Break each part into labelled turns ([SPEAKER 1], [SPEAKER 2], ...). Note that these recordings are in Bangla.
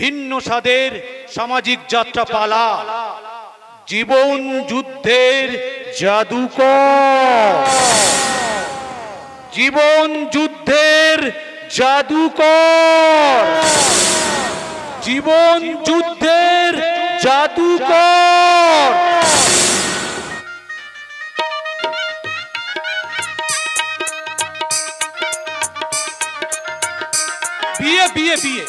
[SPEAKER 1] ভিন্ন স্বাদের সামাজিক যাত্রাপালা, জীবন যুদ্ধের জাদুকর, জীবন যুদ্ধের জাদুকর, জীবন যুদ্ধের জাদুকর। বিয়ে বিয়ে বিয়ে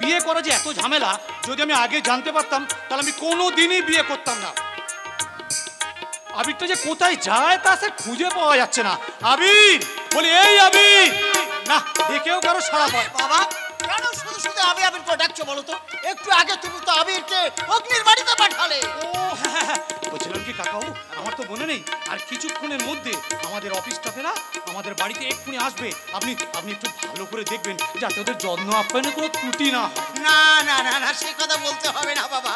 [SPEAKER 1] বিয়ে করা যে এত ঝামেলা, যদি আমি আগে জানতে পারতাম তাহলে আমি কোনোদিনই বিয়ে করতাম না। আবিরটা যে কোথায় যায় তা সে খুঁজে পাওয়া যাচ্ছে না। আবির, বলি এই আবির, না দেখেও কারো সাড়া পায়।
[SPEAKER 2] বাবা কেন শুধু শুধু আবির আবির করে ডাকছো বলো তো? একটু আগে তুমি তো আবিরকে অগ্নির বাড়িতে পাঠালে।
[SPEAKER 1] ও হ্যাঁ, বলছিলাম কি কাকাও, আমার তো মনে নেই, আর কিছুক্ষণের মধ্যে আমাদের অফিস স্টাফেরা আমাদের বাড়িতে এক্ষুনি আসবে। আপনি একটু ভালো করে দেখবেন যাতে ওদের যত্ন আপ্যায়নে কোনো ত্রুটি না হয়।
[SPEAKER 2] না না না না, সে কথা বলতে হবে না বাবা,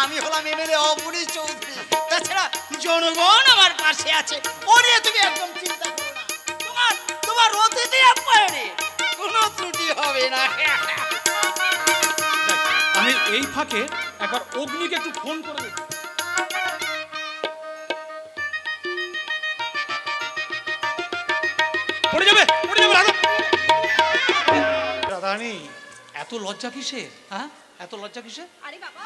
[SPEAKER 2] আমি হলাম এমএলএ অবনী চৌধুরী। তাছাড়া জনগণ আমার পাশে আছে, ও নিয়ে তুমি একদম চিন্তা করো না। তোমার অতিথি আপ্যায়নে কোনো ত্রুটি হবে না।
[SPEAKER 1] আমি এই ফাঁকে একবার অগ্নিকে একটু ফোন করে দেব। পড়ে যাবে রাধারানী, এত লজ্জা কিসে? হ্যাঁ, এত লজ্জা কিসে?
[SPEAKER 3] আরে বাবা,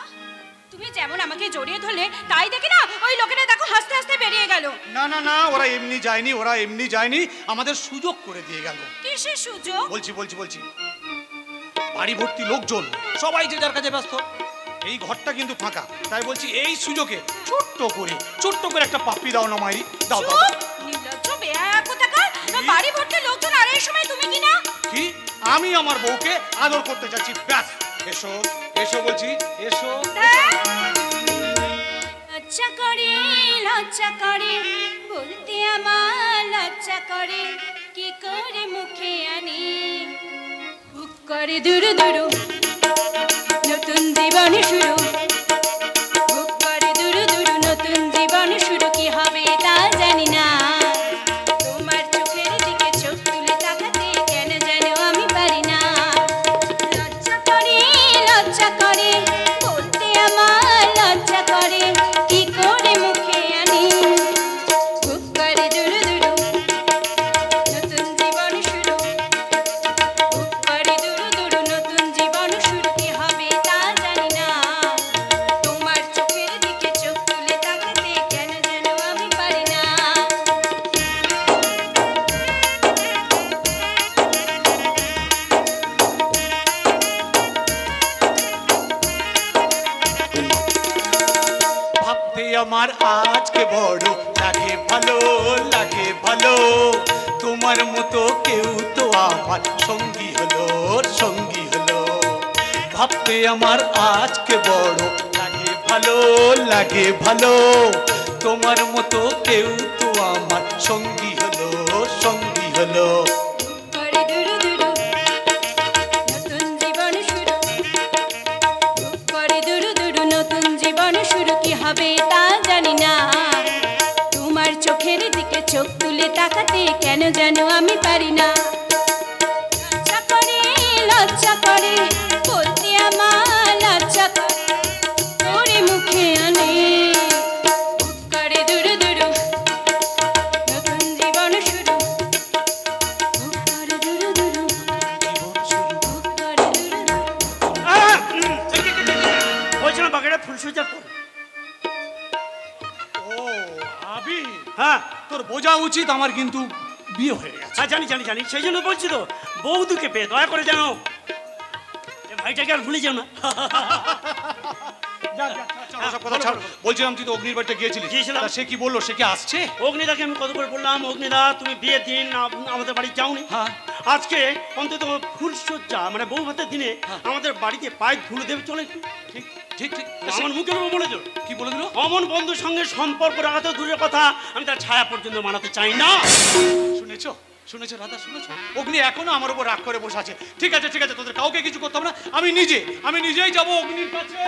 [SPEAKER 3] তুমি যেমন আমাকে জড়িয়ে ধরলে তাই দেখি না ওই লোকেরা দেখো হাসতে হাসতে বেরিয়ে গেল।
[SPEAKER 1] না না না, ওরা এমনি যায়নি, আমাদের সুযোগ করে দিয়ে গেল।
[SPEAKER 3] কিসের সুযোগ?
[SPEAKER 1] বলছি বাড়ি ভর্তি লোকজন, সবাই যে যার কাছে ব্যস্ত, এই ঘরটা কিন্তু ফাঁকা, তাই বলছি এই সুযোগে ছোট্ট করে একটা পাপ্পি দাও না মাইরি, দাও।
[SPEAKER 3] নির্লজ্জ বেহায়া কোথাকার, বাড়ি ভর্তি লোকজন আর এই সময় তুমি কি না?
[SPEAKER 1] কি আমি আমার বউকে আদর করতে যাচ্ছি, ব্যাস। এসো বলছি, এসো।
[SPEAKER 3] লজ্জা করে বলতে আমার লজ্জা করে, কি করে মুখে আনি বুক করে দুরু দুরু নতুন জীবন শুরু, বুক করে দুরু দুরু নতুন জীবন শুরু, কি হবে তা জানি না। তোমার চোখের দিকে চোখ তুলে তাকাতে কেন যেন আমি পারি না। লজ্জা করে বলতে আমার লজ্জা করে, কি করে মুখে আনি বুক করে দুরু দুরু নতুন জীবন শুরু, বুক করে দুরু দুরু নতুন জীবন শুরু, কি হবে তা জানি না। তোমার চোখের দিকে চোখ তুলে তাকাতে কেন যেন আমি পারি না।
[SPEAKER 1] ভাবতে আমার আজকে বড় লাগে ভালো, তোমার মতো কেউ তো আমার সঙ্গী হলো। ভাবতে আমার আজকে বড় লাগে ভালো, তোমার মতো কেউ তো আমার সঙ্গী হলো।
[SPEAKER 3] করে দুরু দুরু নতুন জীবন শুরু, বুক করে দুরু দুরু নতুন জীবন শুরু, কি হবে তা জানি না। তোমার চোখের দিকে চোখ তুলে তাকাতে কেন যেন আমি পারি না। লজ্জা করে বলতে আমার লজ্জা করে, তোরে মুখে আনে বুক করে দুরু দুরু নতুন জীবন শুরু, বুক করে দুরু দুরু বুক করে দুরু দুরু।
[SPEAKER 4] বলছিলাম বাগেরা ফুলসজ্জা কর।
[SPEAKER 1] ও আবির,
[SPEAKER 4] হ্যাঁ
[SPEAKER 1] তোর বোঝা উচিত আমার কিন্তু বিয়ে হয়ে গেছে।
[SPEAKER 4] হ্যাঁ জানি, সেই জন্য বলছি তো, বৌদুকে পেয়ে দয়া করে জানো ভাইটাকে আর ভুলে যাও না।
[SPEAKER 1] সব কথা ছাড়, বলছিলাম তুই তো অগ্নির বাড়িতে গিয়েছিলাম, সে কি বললো? সে কি আসছে?
[SPEAKER 4] অগ্নিদাকে আমি কত করে বললাম, অগ্নিদা তুমি বিয়ের দিন আমাদের বাড়ি যাওনি, আজকে অন্তত ফুলসজ্জা মানে বউ ভাতের দিনে আমাদের বাড়িতে পায়ে ধুলো দেবে চলে।
[SPEAKER 1] ঠিক
[SPEAKER 4] আমার মুখের উপর বলেছ।
[SPEAKER 1] কি বলে দিল?
[SPEAKER 4] অমন বন্ধুর সঙ্গে সম্পর্ক রাখা তো দূরের কথা, আমি তার ছায়া পর্যন্ত মানাতে চাই না।
[SPEAKER 1] শুনেছো রাধা, শুনেছো? অগ্নি এখনো আমার উপর রাগ করে বসে আছে। ঠিক আছে, তোদের কাউকে কিছু করতে হবে না, আমি নিজেই যাবো অগ্নির কাছে।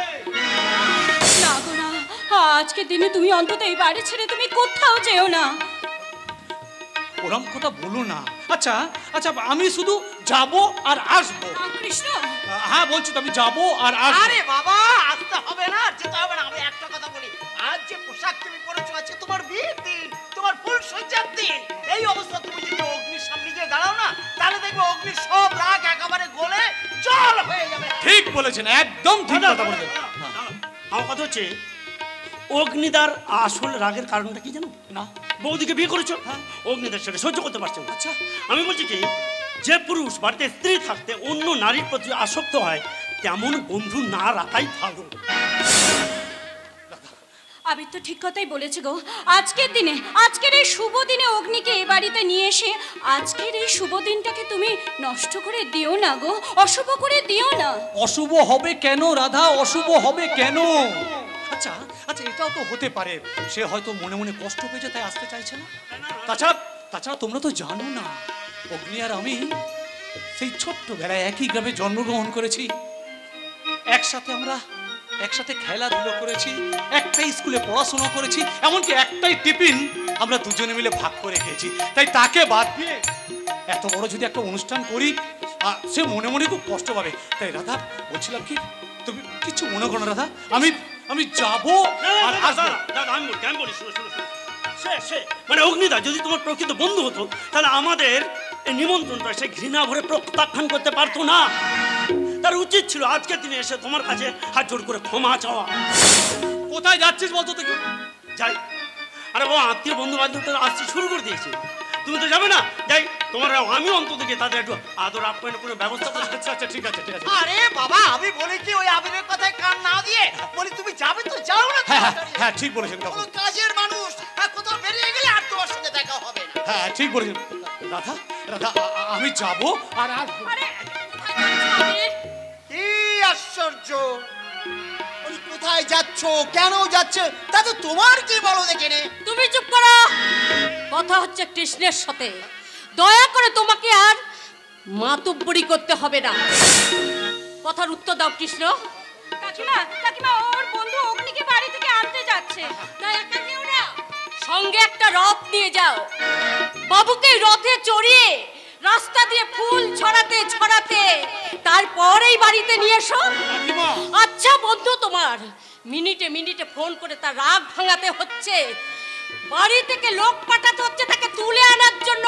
[SPEAKER 3] না গো না, আজকের দিনে তুমি অন্তত এই বাড়ি ছেড়ে তুমি কোথাও যেও না।
[SPEAKER 1] ওরম কথা বলো না। আচ্ছা আমি শুধু যাবো আর আসবো।
[SPEAKER 3] কৃষ্ণ,
[SPEAKER 1] হ্যাঁ বলছি তো, আমি যাবো আর আসবো।
[SPEAKER 2] আরে বাবা, আসতে হবে না, যেতে হবে না। আমি একটা কথা বলি, আজ যে পোশাক তুমি পরেছো, আজকে তোমার বিয়ের দিন, তোমার ফুল সজ্জার দিন। এই অবস্থা তুমি যদি অগ্নির সামনে গিয়ে দাঁড়াও না, তাহলে দেখবে অগ্নির সব রাগ একেবারে গলে জল হয়ে যাবে।
[SPEAKER 1] ঠিক বলেছেন, একদম ঠিক কথা বলেছেন।
[SPEAKER 4] আমার কথা হচ্ছে, অগ্নিদার আসল রাগের কারণটা কি জানো?
[SPEAKER 1] না,
[SPEAKER 4] বৌদিকে বিয়ে করেছো, অগ্নিদার সেটা সহ্য করতে পারছে না।
[SPEAKER 1] আচ্ছা,
[SPEAKER 4] আমি বলছি কি, যে পুরুষ বাড়িতে স্ত্রী থাকতে অন্য নারীর প্রতি আসক্ত হয়, তেমন বন্ধু না রাখাই ভালো।
[SPEAKER 3] আমি তো ঠিক কথাই বলেছি গো। আজকের দিনে, আজকের এই শুভ দিনে অগ্নিকে এই বাড়িতে নিয়ে এসে আজকের এই শুভ দিনটাকে তুমি নষ্ট করে দিও না গো, অশুভ করে দিও না।
[SPEAKER 1] অশুভ হবে কেন রাধা, অশুভ হবে কেন? আচ্ছা আচ্ছা, এটাও তো হতে পারে সে হয়তো মনে মনে কষ্ট পেয়েছে তাই আসতে চাইছে না। তাছাড়া তাছাড়া তোমরা তো জানো না, অগ্নি আর আমি সেই ছোট্টবেলায় একই গ্রামে জন্মগ্রহণ করেছি। একসাথে খেলাধুলো করেছি, একটাই স্কুলে পড়াশোনা করেছি, এমনকি একটাই টিফিন আমরা দুজনে মিলে ভাগ করে খেয়েছি। তাই তাকে বাদ দিয়ে এত বড় যদি একটা অনুষ্ঠান করি, সে মনে মনে খুব কষ্ট পাবে। তাই রাধা বলছিলাম কি, তুমি কিছু মনে করো না রাধা, আমি যাবো আর আসবো।
[SPEAKER 4] আমি বলি, শোনো শোনো শোনো, সে মানে অগ্নিদা যদি তোমার প্রকৃত বন্ধু হতো, তাহলে আমাদের এই নিমন্ত্রণটা সে ঘৃণা ভরে প্রত্যাখ্যান করতে পারতো না। তার উচিত ছিল আজকের দিনে এসে তোমার কাছে হাত জোড় করে ক্ষমা চাওয়া।
[SPEAKER 1] কোথায় যাচ্ছিস বলতো তো?
[SPEAKER 4] যাই, আরে ও আত্মীয় বন্ধু বান্ধব আসতে শুরু করে দিয়েছে, তুমি তো যাবে না? যাই, তোমার আমি অন্তত গিয়ে তাদের একটু আদর আপ্যায়নের কোনো ব্যবস্থা করছি।
[SPEAKER 1] আচ্ছা ঠিক আছে ঠিক আছে।
[SPEAKER 2] আরে বাবা, আমি বলি কি, ওই আবিরের কথায় কান না দিয়ে বলি তুমি যাবে তো যাও না।
[SPEAKER 1] হ্যাঁ ঠিক বলেছেন কাকু।
[SPEAKER 2] কোনো কাজের মানুষ কোথাও বেরিয়ে গেলে আর তোমার সঙ্গে দেখা হবে না।
[SPEAKER 1] হ্যাঁ ঠিক বলেছেন রাধা, রাধা আমি যাবো আর আসবো।
[SPEAKER 2] কি আশ্চর্য, বলি কোথায় যাচ্ছ, কেন যাচ্ছ, তা তো তোমার কি বলো দেখে নে।
[SPEAKER 5] তুমি চুপ করো। কথা হচ্ছে কৃষ্ণের সাথে, দয়া করে তোমাকে আর মাতুব্বরি করতে হবে না। কথার উত্তর দাও কৃষ্ণ।
[SPEAKER 3] কাকিমা, কাকিমা ওর বন্ধু অগ্নিকে বাড়ি থেকে আনতে যাচ্ছে।
[SPEAKER 5] তাই একা যেও না, সঙ্গে একটা রথ নিয়ে যাও। বাবুকে রথে চড়িয়ে রাস্তা দিয়ে ফুল ছড়াতে ছড়াতে তারপর এই বাড়িতে নিয়ে এসো। আচ্ছা বন্ধু তোমার মিনিটে মিনিটে ফোন করে তার রাগ ভাঙাতে হচ্ছে, বাড়ি থেকে লোক পাঠাতে হচ্ছে তাকে তুলে আনার জন্য,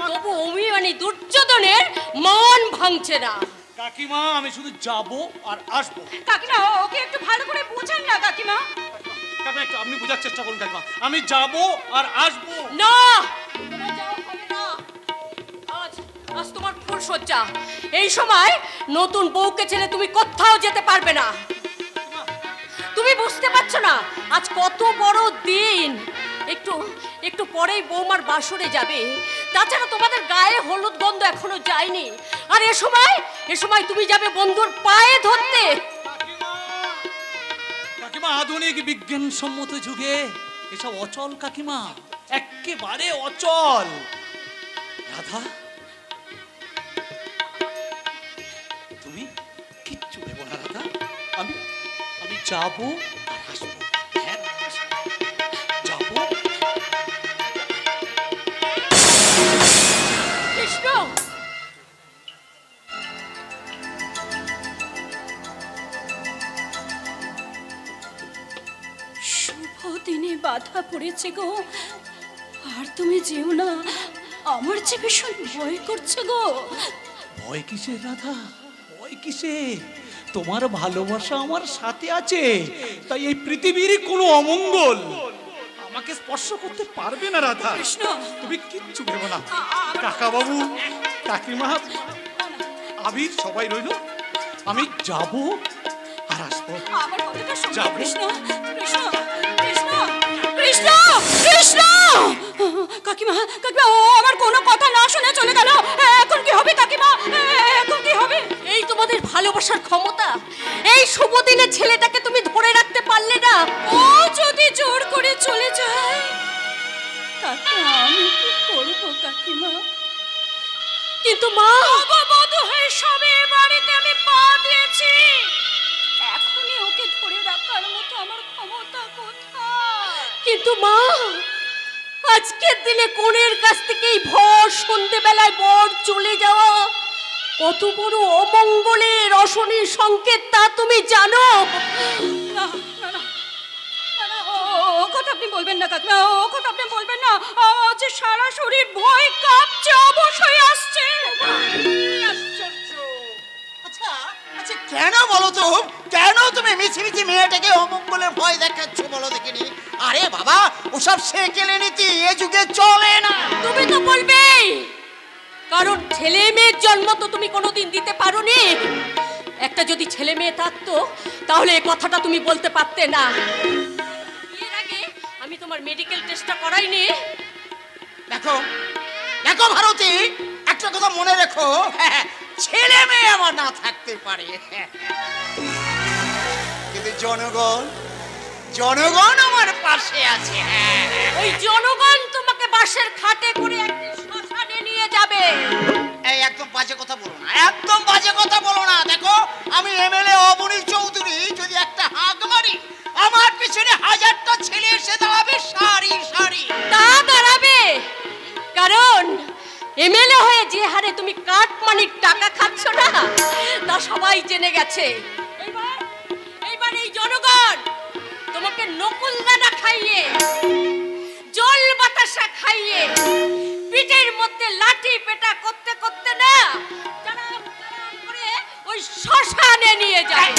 [SPEAKER 5] তবু অভিমানী দুর্যোধনের মান ভাঙছে না।
[SPEAKER 1] কাকিমা আমি শুধু যাবো আর আসবো।
[SPEAKER 3] কাকিমা ওকে একটু ভালো করে বোঝান না কাকিমা।
[SPEAKER 1] কাকিমা একটু আপনি বোঝার চেষ্টা করুন কাকিমা, আমি যাবো আর আসবো।
[SPEAKER 5] না, তোমার যাওয়া হবে না। আজ তোমার ফুল সজ্জা, এই সময় নতুন বউকে ছেড়ে তুমি কোথাও যেতে পারবে না। তুমি বুঝতে পারছো না আজ কত বড় দিন। একটু একটু পরেই বৌমার বাসরে যাবে, তাছাড়া তোমাদের গায়ে হলুদ গন্ধ এখনো যায়নি। আর এ সময় তুমি যাবে বন্ধুর পায়ে ধরতে।
[SPEAKER 1] কাকিমা আধুনিক বিজ্ঞানসম্মত যুগে এসব অচল কাকিমা, একেবারে অচল। রাধা তুমি কিচ্ছু ভেবো না রাধা, আমি যাবো আর আসবো। হ্যাঁ যাবো।
[SPEAKER 5] কৃষ্ণ,
[SPEAKER 3] শুভ দিনে বাধা পড়েছে গো, আর তুমি যেও না, আমার যে ভীষণ ভয় করছে গো।
[SPEAKER 1] ভয় কিসের রাধা, ভয় কিসের? তোমার ভালোবাসা আমার সাথে আছে, তাই এই পৃথিবীর কোনো অমঙ্গল আমাকে স্পর্শ করতে পারবে না রাধা।
[SPEAKER 3] কৃষ্ণ,
[SPEAKER 1] তুমি কিচ্ছু ভেবো না। কাকা বাবু, কাকিমা, আবির সবাই রইল, আমি যাবো আর আসবো।
[SPEAKER 3] আমার কথাটা শোনো
[SPEAKER 1] যাবো।
[SPEAKER 3] কৃষ্ণ, কৃষ্ণ, কৃষ্ণ, কৃষ্ণ, কৃষ্ণ। কাকিমা, কাকিমা ও আমার কোনো কথা না শুনে চলে গেল। এখন কি হবে কাকিমা, এখন কি হবে?
[SPEAKER 5] এই তোমাদের ভালোবাসার ক্ষমতা, এই শুভ দিনে ছেলেটাকে তুমি ধরে রাখতে পারলে না।
[SPEAKER 3] ও যদি জোর করে চলে যায় তাতে আমি কি করবো কাকিমা?
[SPEAKER 5] কিন্তু মা,
[SPEAKER 3] অববধূ হয়ে সবে বাড়িতে আমি পা দিয়েছি, এখনই ওকে ধরে রাখার মতো আমার ক্ষমতা কোথায়?
[SPEAKER 5] কিন্তু মা, আজকের দিনে কোণের কাছ থেকেই ভর সন্ধ্যেবেলায় বর চলে যাওয়া কত বড় অমঙ্গলের অশনির সংকেত তা তুমি জানো?
[SPEAKER 3] না না না না, না, ও কথা আপনি বলবেন না কাকিমা, ও কথা আপনি বলবেন না। যে সারা শরীর ভয় কাঁপছে, অবশ্যই আসছে।
[SPEAKER 2] আচ্ছা আচ্ছা, কেন বলো তো, কেন তুমি মিছিমিছি মেয়েটাকে অমঙ্গলের ভয় দেখাচ্ছ বলো দেখিনি? আরে বাবা, ওসব সেকেলে নীতি এ যুগে চলে না।
[SPEAKER 5] তুমি তো বলবেই, কারণ ছেলে মেয়ের জন্ম তো তুমি কোনোদিন দিতে পারোনি। একটা যদি ছেলে মেয়ে থাকতো তাহলে এই কথাটা তুমি বলতে পারতে না। এর আগে আমি তোমার মেডিকেল টেস্টটা করাইনি।
[SPEAKER 2] দেখো দেখো ভারতী, একটা কথা মনে রেখো, ছেলে মেয়ে আমার না থাকতে পারে, কিন্তু জনগণ জনগণ আমার পাশে আছে।
[SPEAKER 5] ওই জনগণ তোমাকে বাসের খাটে করে একদিন শ্মশানে নিয়ে যাবে।
[SPEAKER 2] এই একদম বাজে কথা বলো না, একদম বাজে কথা বলো না। দেখো, আমি এমএলএ অবনী চৌধুরী, যদি একটা হাঁক মারি আমার পিছনে হাজারটা ছেলে এসে দাঁড়াবে সারি সারি।
[SPEAKER 5] তা দাঁড়াবে, কারণ এমএলএ হয়ে যে হারে তুমি কাটমানির টাকা খাচ্ছ না তা সবাই জেনে গেছে। এইবার এই জনগণ তোমাকে নকুল দানা খাইয়ে, জল বাতাসা খাইয়ে, পিঠের মধ্যে লাঠি পেটা করতে করতে না চালাম চালাম করে ওই শ্মশানে নিয়ে যায়।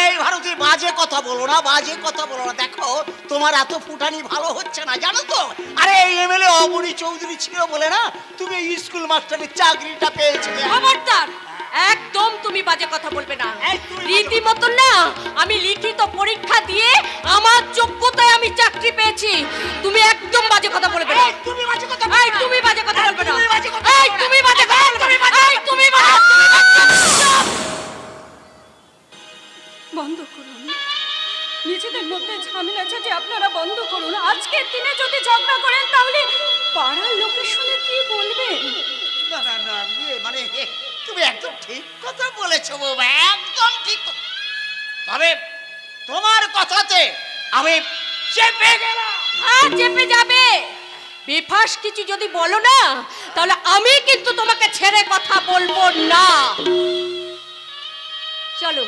[SPEAKER 2] এই ভারতী, বাজে কথা বলো না, বাজে কথা বলো না। দেখো, তোমার এত ফুটানি ভালো হচ্ছে না, জানো তো? আরে এই এমএলএ অবনী চৌধুরী ছিল বলে না তুমি এই স্কুল মাস্টারের চাকরিটা পেয়েছিলে।
[SPEAKER 5] খবরদার, একদম তুমি বাজে কথা বলবে না। রীতিমতো না, আমি লিখিত পরীক্ষা দিয়ে আমার যোগ্যতায় আমি চাকরি পেয়েছি। তুমি একদম বাজে কথা বলবে না।
[SPEAKER 2] তুমি বাজে কথা
[SPEAKER 5] এই তুমি বাজে কথা বলবে না।
[SPEAKER 2] তুমি বাজে কথা
[SPEAKER 5] এই তুমি বাজে কথা বলবে না। এই তুমি বাজে।
[SPEAKER 3] বন্ধ করুন, নিজেদের মধ্যে ঝামেলা যে আপনারা বন্ধ করুন। আজকের দিনে যদি ঝগড়া করেন তাহলে পাড়ার লোকের শুনে কি বলবেন?
[SPEAKER 2] না না না, মানে তুমি একদম ঠিক কথা বলেছো বাবা, একদম ঠিক। তবে তোমার কথাতে আমি চেপে গেলাম।
[SPEAKER 5] হ্যাঁ, চেপে যাবে। বেফাস কিছু যদি বলো না তাহলে আমি কিন্তু তোমাকে ছেড়ে কথা বলবো না। চলো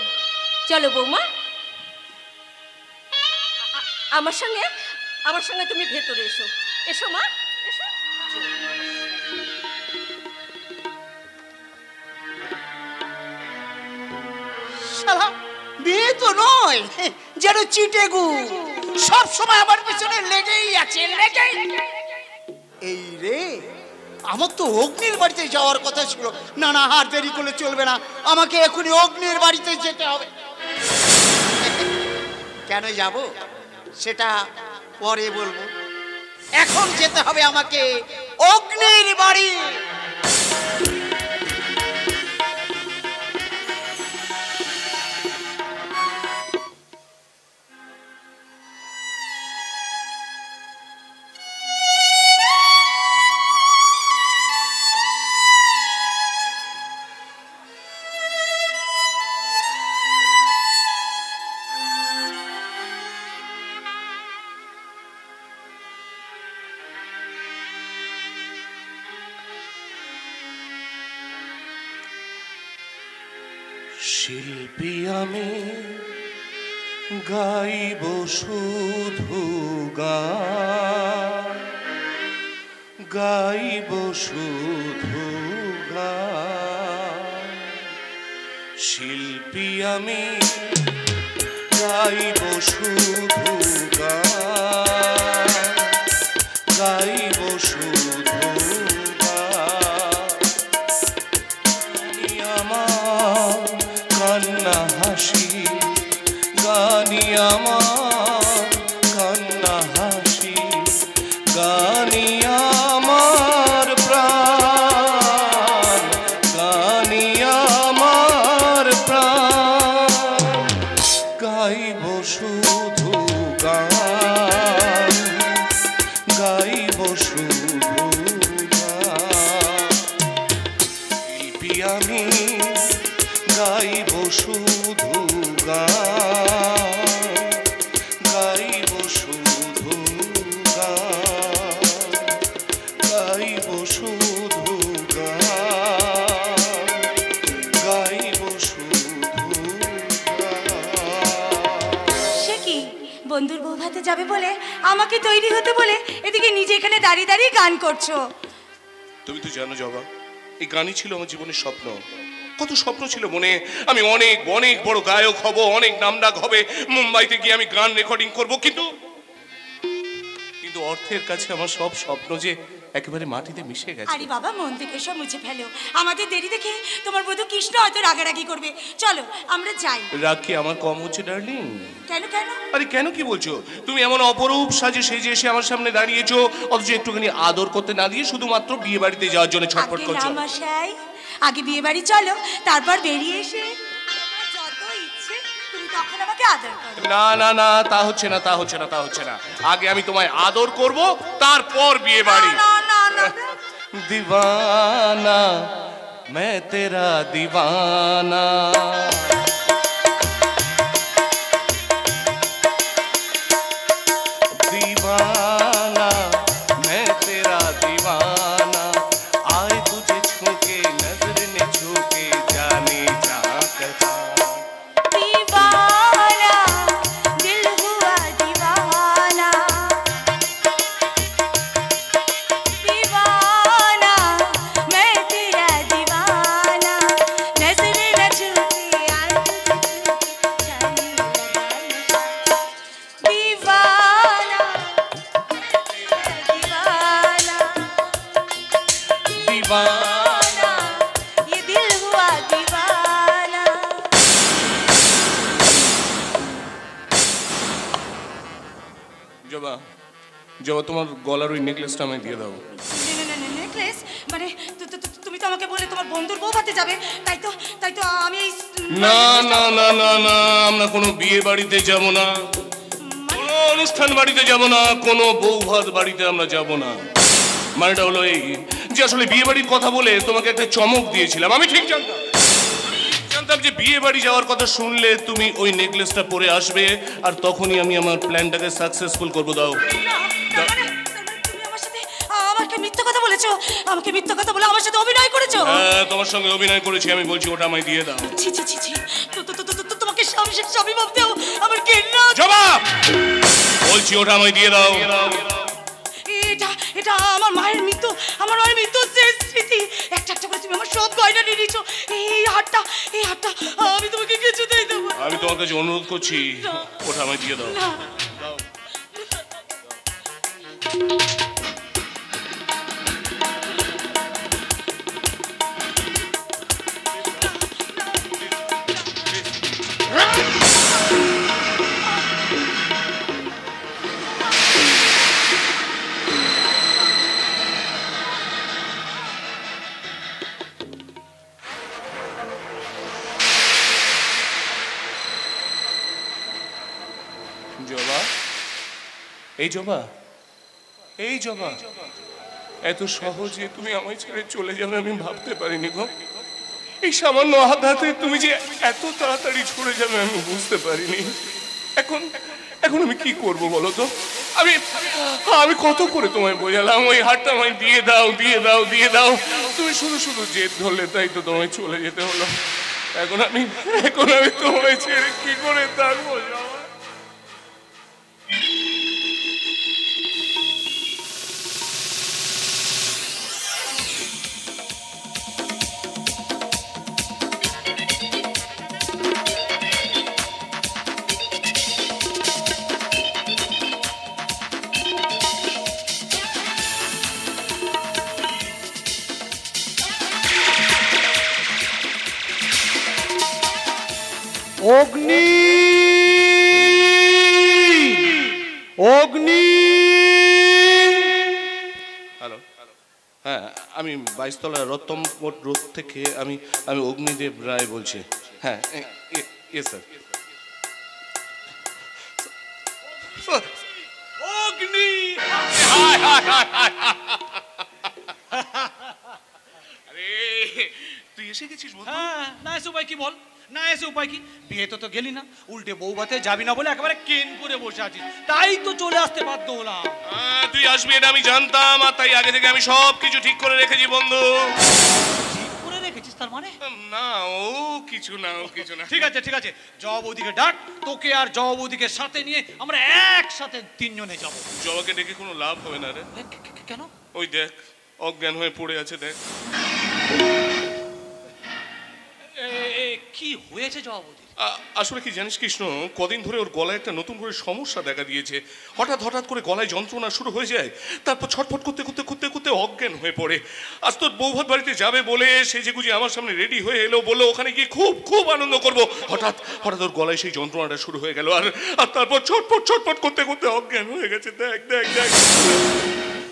[SPEAKER 5] চলো বৌমা, আমার সঙ্গে তুমি ভেতরে এসো। এসো মা, এসো।
[SPEAKER 2] শালা মেয়ে তো নয়, যেন চিটেগু, সব সময় আমার পিছনে লেগেই আছে, লেগেই। এই রে, আমার তো অগ্নির বাড়িতে যাওয়ার কথা ছিল। না না, আর দেরি করলে চলবে না, আমাকে এখনই অগ্নির বাড়িতে যেতে হবে। কেন যাব সেটা পরে বলবো, এখন যেতে হবে আমাকে অগ্নির বাড়ি।
[SPEAKER 6] শিল্পী আমি গাইব শুধু গান, গাইব শুধু গান। শিল্পী আমি গাইব শুধু গান, গাইব শুধু কান্না হাসি, গানি আমার কান্না হাসি, গানি আমার প্রাণ, গানি আমার প্রাণ। গাইব শুধু গান, গাইব শুধু গান। শিল্পী আমি গাইব শুধু গান, গাইব শুধু গান, গাইব শুধু গান।
[SPEAKER 3] বন্ধুর বউ ভাতে যাবে বলে আমাকে তৈরি হতে বলে এদিকে নিজে এখানে দাঁড়িয়ে দাঁড়িয়ে গান করছো।
[SPEAKER 6] তুমি তো জানো জবা, এই গানই ছিল আমার জীবনের স্বপ্ন। কত স্বপ্ন ছিল মনে, আমি অনেক অনেক বড় গায়ক হব, অনেক নামডাক হবে, মুম্বাইতে গিয়ে আমি গান রেকর্ডিং করব। কিন্তু অর্থের কাছে আমার সব স্বপ্ন যে একেবারে মাটিতে মিশে গেছে।
[SPEAKER 3] আরে বাবা, মন থেকে সব মুছে ফেলো। আমাদের দেরি দেখে তোমার বধূ কৃষ্ণ হয়তো রাগারাগি করবে। চলো আমরা যাই।
[SPEAKER 6] রাগ কি আমার কম হচ্ছে ডার্লিং?
[SPEAKER 3] কেন কেন?
[SPEAKER 6] আরে কেন কি বলছো? তুমি এমন অপরূপ সাজে সেজে এসে আমার সামনে দাঁড়িয়েছো, অথচ একটুখানি আদর করতে না দিয়ে শুধুমাত্র বিয়ে বাড়িতে যাওয়ার জন্য ছটফট করছো।
[SPEAKER 3] আগে বিয়ে বাড়ি চলো, তারপর বেরিয়ে এসে আমার যত ইচ্ছে তুমি তখন আমাকে আদর করো।
[SPEAKER 6] না না না, তা হচ্ছে না, তা হচ্ছে না, তা হচ্ছে না। আগে আমি তোমায় আদর করব, তারপর বিয়ে বাড়ি।
[SPEAKER 3] না না না,
[SPEAKER 6] दीवाना मैं तेरा दीवाना, दीवाना मैं तेरा दीवाना, आए तुझे छू के नजर ने छू के जाने जा कहा।
[SPEAKER 3] दीवाना दिल हुआ दीवाना, दीवाना मैं तेरा दीवाना, नजर न छूटे आए तुझे छू के जाने लगा नशा। दीवाना ये दिल हुआ दीवाना।
[SPEAKER 6] জবা, জবা তোমার গলার ওই নেকলেসটা আমায় দিয়ে দাও।
[SPEAKER 3] নেকলেস মানে তুমি তো আমাকে বলে তোমার বন্ধুর বউ ভাতে যাবে, তাই তো আমি এই
[SPEAKER 6] না না না না না, আমরা কোনো বিয়ে বাড়িতে যাব না, কোনো অনুষ্ঠান বাড়িতে যাব না, কোনো বউ ভাত বাড়িতে আমরা যাব না। মানেটা হলো এই যে আসলে বিয়ে বাড়ির কথা বলে তোমাকে একটা চমক দিয়েছিলাম। আমি ঠিক জানতাম যে বিয়ে বাড়ি যাওয়ার কথা শুনলে তুমি ওই নেকলেসটা পরে আসবে, আর তখনই আমি আমার প্ল্যানটাকে সাকসেসফুল করবো। দাও।
[SPEAKER 3] তুমি আমার সাথে আমাকে মিথ্যা কথা বলেছো, আমাকে মিথ্যা কথা বলে আমার সাথে অভিনয় করেছো।
[SPEAKER 6] হ্যাঁ, তোমার সঙ্গে অভিনয় করেছি, আমি বলছি ওটা আমায় দিয়ে দাও।
[SPEAKER 3] ছি ছি ছি ছি, তোমাকে স্বামী ভাবতেও আমার ঘৃণা।
[SPEAKER 6] জবাব বলছি, ওটা আমায় দিয়ে দাও।
[SPEAKER 3] এটা আমার মায়ের মৃত্যু, শেষ স্মৃতি। একটা একটা করে তুমি আমার সব গয়না নিয়ে নিয়েছো। এই হাতটা আমি তোমাকে কিছুতেই দেবো না।
[SPEAKER 6] আমি তোমার কাছে অনুরোধ করছি, ওটা আমায় দিয়ে দাও। জবা, এই জবা, এই জবা, এত সহজে তুমি আমায় ছেড়ে চলে যাবে আমি ভাবতে পারিনি গো। এই সামান্য আঘাতে তুমি যে এত তাড়াতাড়ি ছুড়ে যাবে আমি বুঝতে পারিনি। এখন আমি কি করব বলো তো? আমি কত করে তোমায় বোঝালাম ওই হাতটা আমায় দিয়ে দাও, দিয়ে দাও, দিয়ে দাও, তুমি শুধু শুধু জেদ ধরলে, তাই তো তোমায় চলে যেতে হলো। এখন আমি তোমায় ছেড়ে কি করে থাকবো জবা?
[SPEAKER 1] অগ্নি, অগ্নি।
[SPEAKER 6] হ্যালো, হ্যাঁ, আমি 22 তলা রত্তম মোট রোড থেকে আমি অগ্নিদেব রায় বলছি। হ্যাঁ, ইয়েস স্যার। অগ্নি, আরে তুই এসে গেছিস?
[SPEAKER 1] হ্যাঁ, না এসে উপায় কি বল, না এসে উপায় কি? বিয়েতে তো গেলি না, উল্টে বউ ভাতে যাবি না বলে একেবারে কেন করে বসে আছিস, তাই তো চলে আসতে বাধ্য হলাম।
[SPEAKER 6] তুই আসবি এটা আমি জানতাম, আর তাই আগে থেকে আমি সব কিছু ঠিক করে রেখেছি বন্ধু।
[SPEAKER 1] ঠিক করে ডেকেছিস তার মানে?
[SPEAKER 6] না ও কিছু না, ও কিছু না।
[SPEAKER 1] ঠিক আছে ঠিক আছে, জবা বৌদিকে ডাক, তোকে আর জবা বৌদিকে সাথে নিয়ে আমরা একসাথে তিনজনে যাব।
[SPEAKER 6] জবাকে ডেকে কোনো লাভ হবে না রে।
[SPEAKER 1] কেন?
[SPEAKER 6] ওই দেখ অজ্ঞান হয়ে পড়ে আছে, দেখ।
[SPEAKER 1] কি হয়েছে জবা বৌদি?
[SPEAKER 6] আসলে কি জানিস কৃষ্ণ, কদিন ধরে ওর গলায় একটা নতুন করে সমস্যা দেখা দিয়েছে। হঠাৎ করে গলায় যন্ত্রণা শুরু হয়ে যায়, তারপর ছটফট করতে করতে অজ্ঞান হয়ে পড়ে। আজ তোর বৌভাত বাড়িতে যাবে বলে সে যে গুজি আমার সামনে রেডি হয়ে এলো, বললো ওখানে গিয়ে খুব আনন্দ করবো। হঠাৎ ওর গলায় সেই যন্ত্রণাটা শুরু হয়ে গেল, আর তারপর ছটফট করতে অজ্ঞান হয়ে গেছে। দেখ।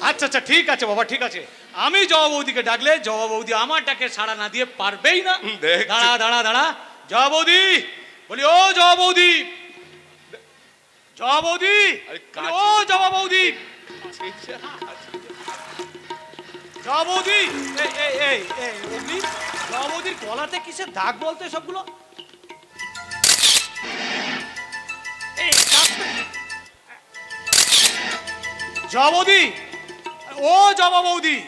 [SPEAKER 1] আচ্ছা ঠিক আছে বাবা, ঠিক আছে। আমি জবা বৌদিকে ডাকলে জবা বৌদি আমার ডাকে সাড়া না দিয়ে পারবেই না।
[SPEAKER 6] দেখ।
[SPEAKER 1] দাঁড়া, জবা বৌদি, বলি ও জবা বৌদি, জবা বৌদি, ও জবা বৌদি, জবা বৌদি, অগ্নি, জবা বৌদির গলাতে কিসের দাগ বলতে সবগুলো? জবা বৌদি, ও জবা বৌদি,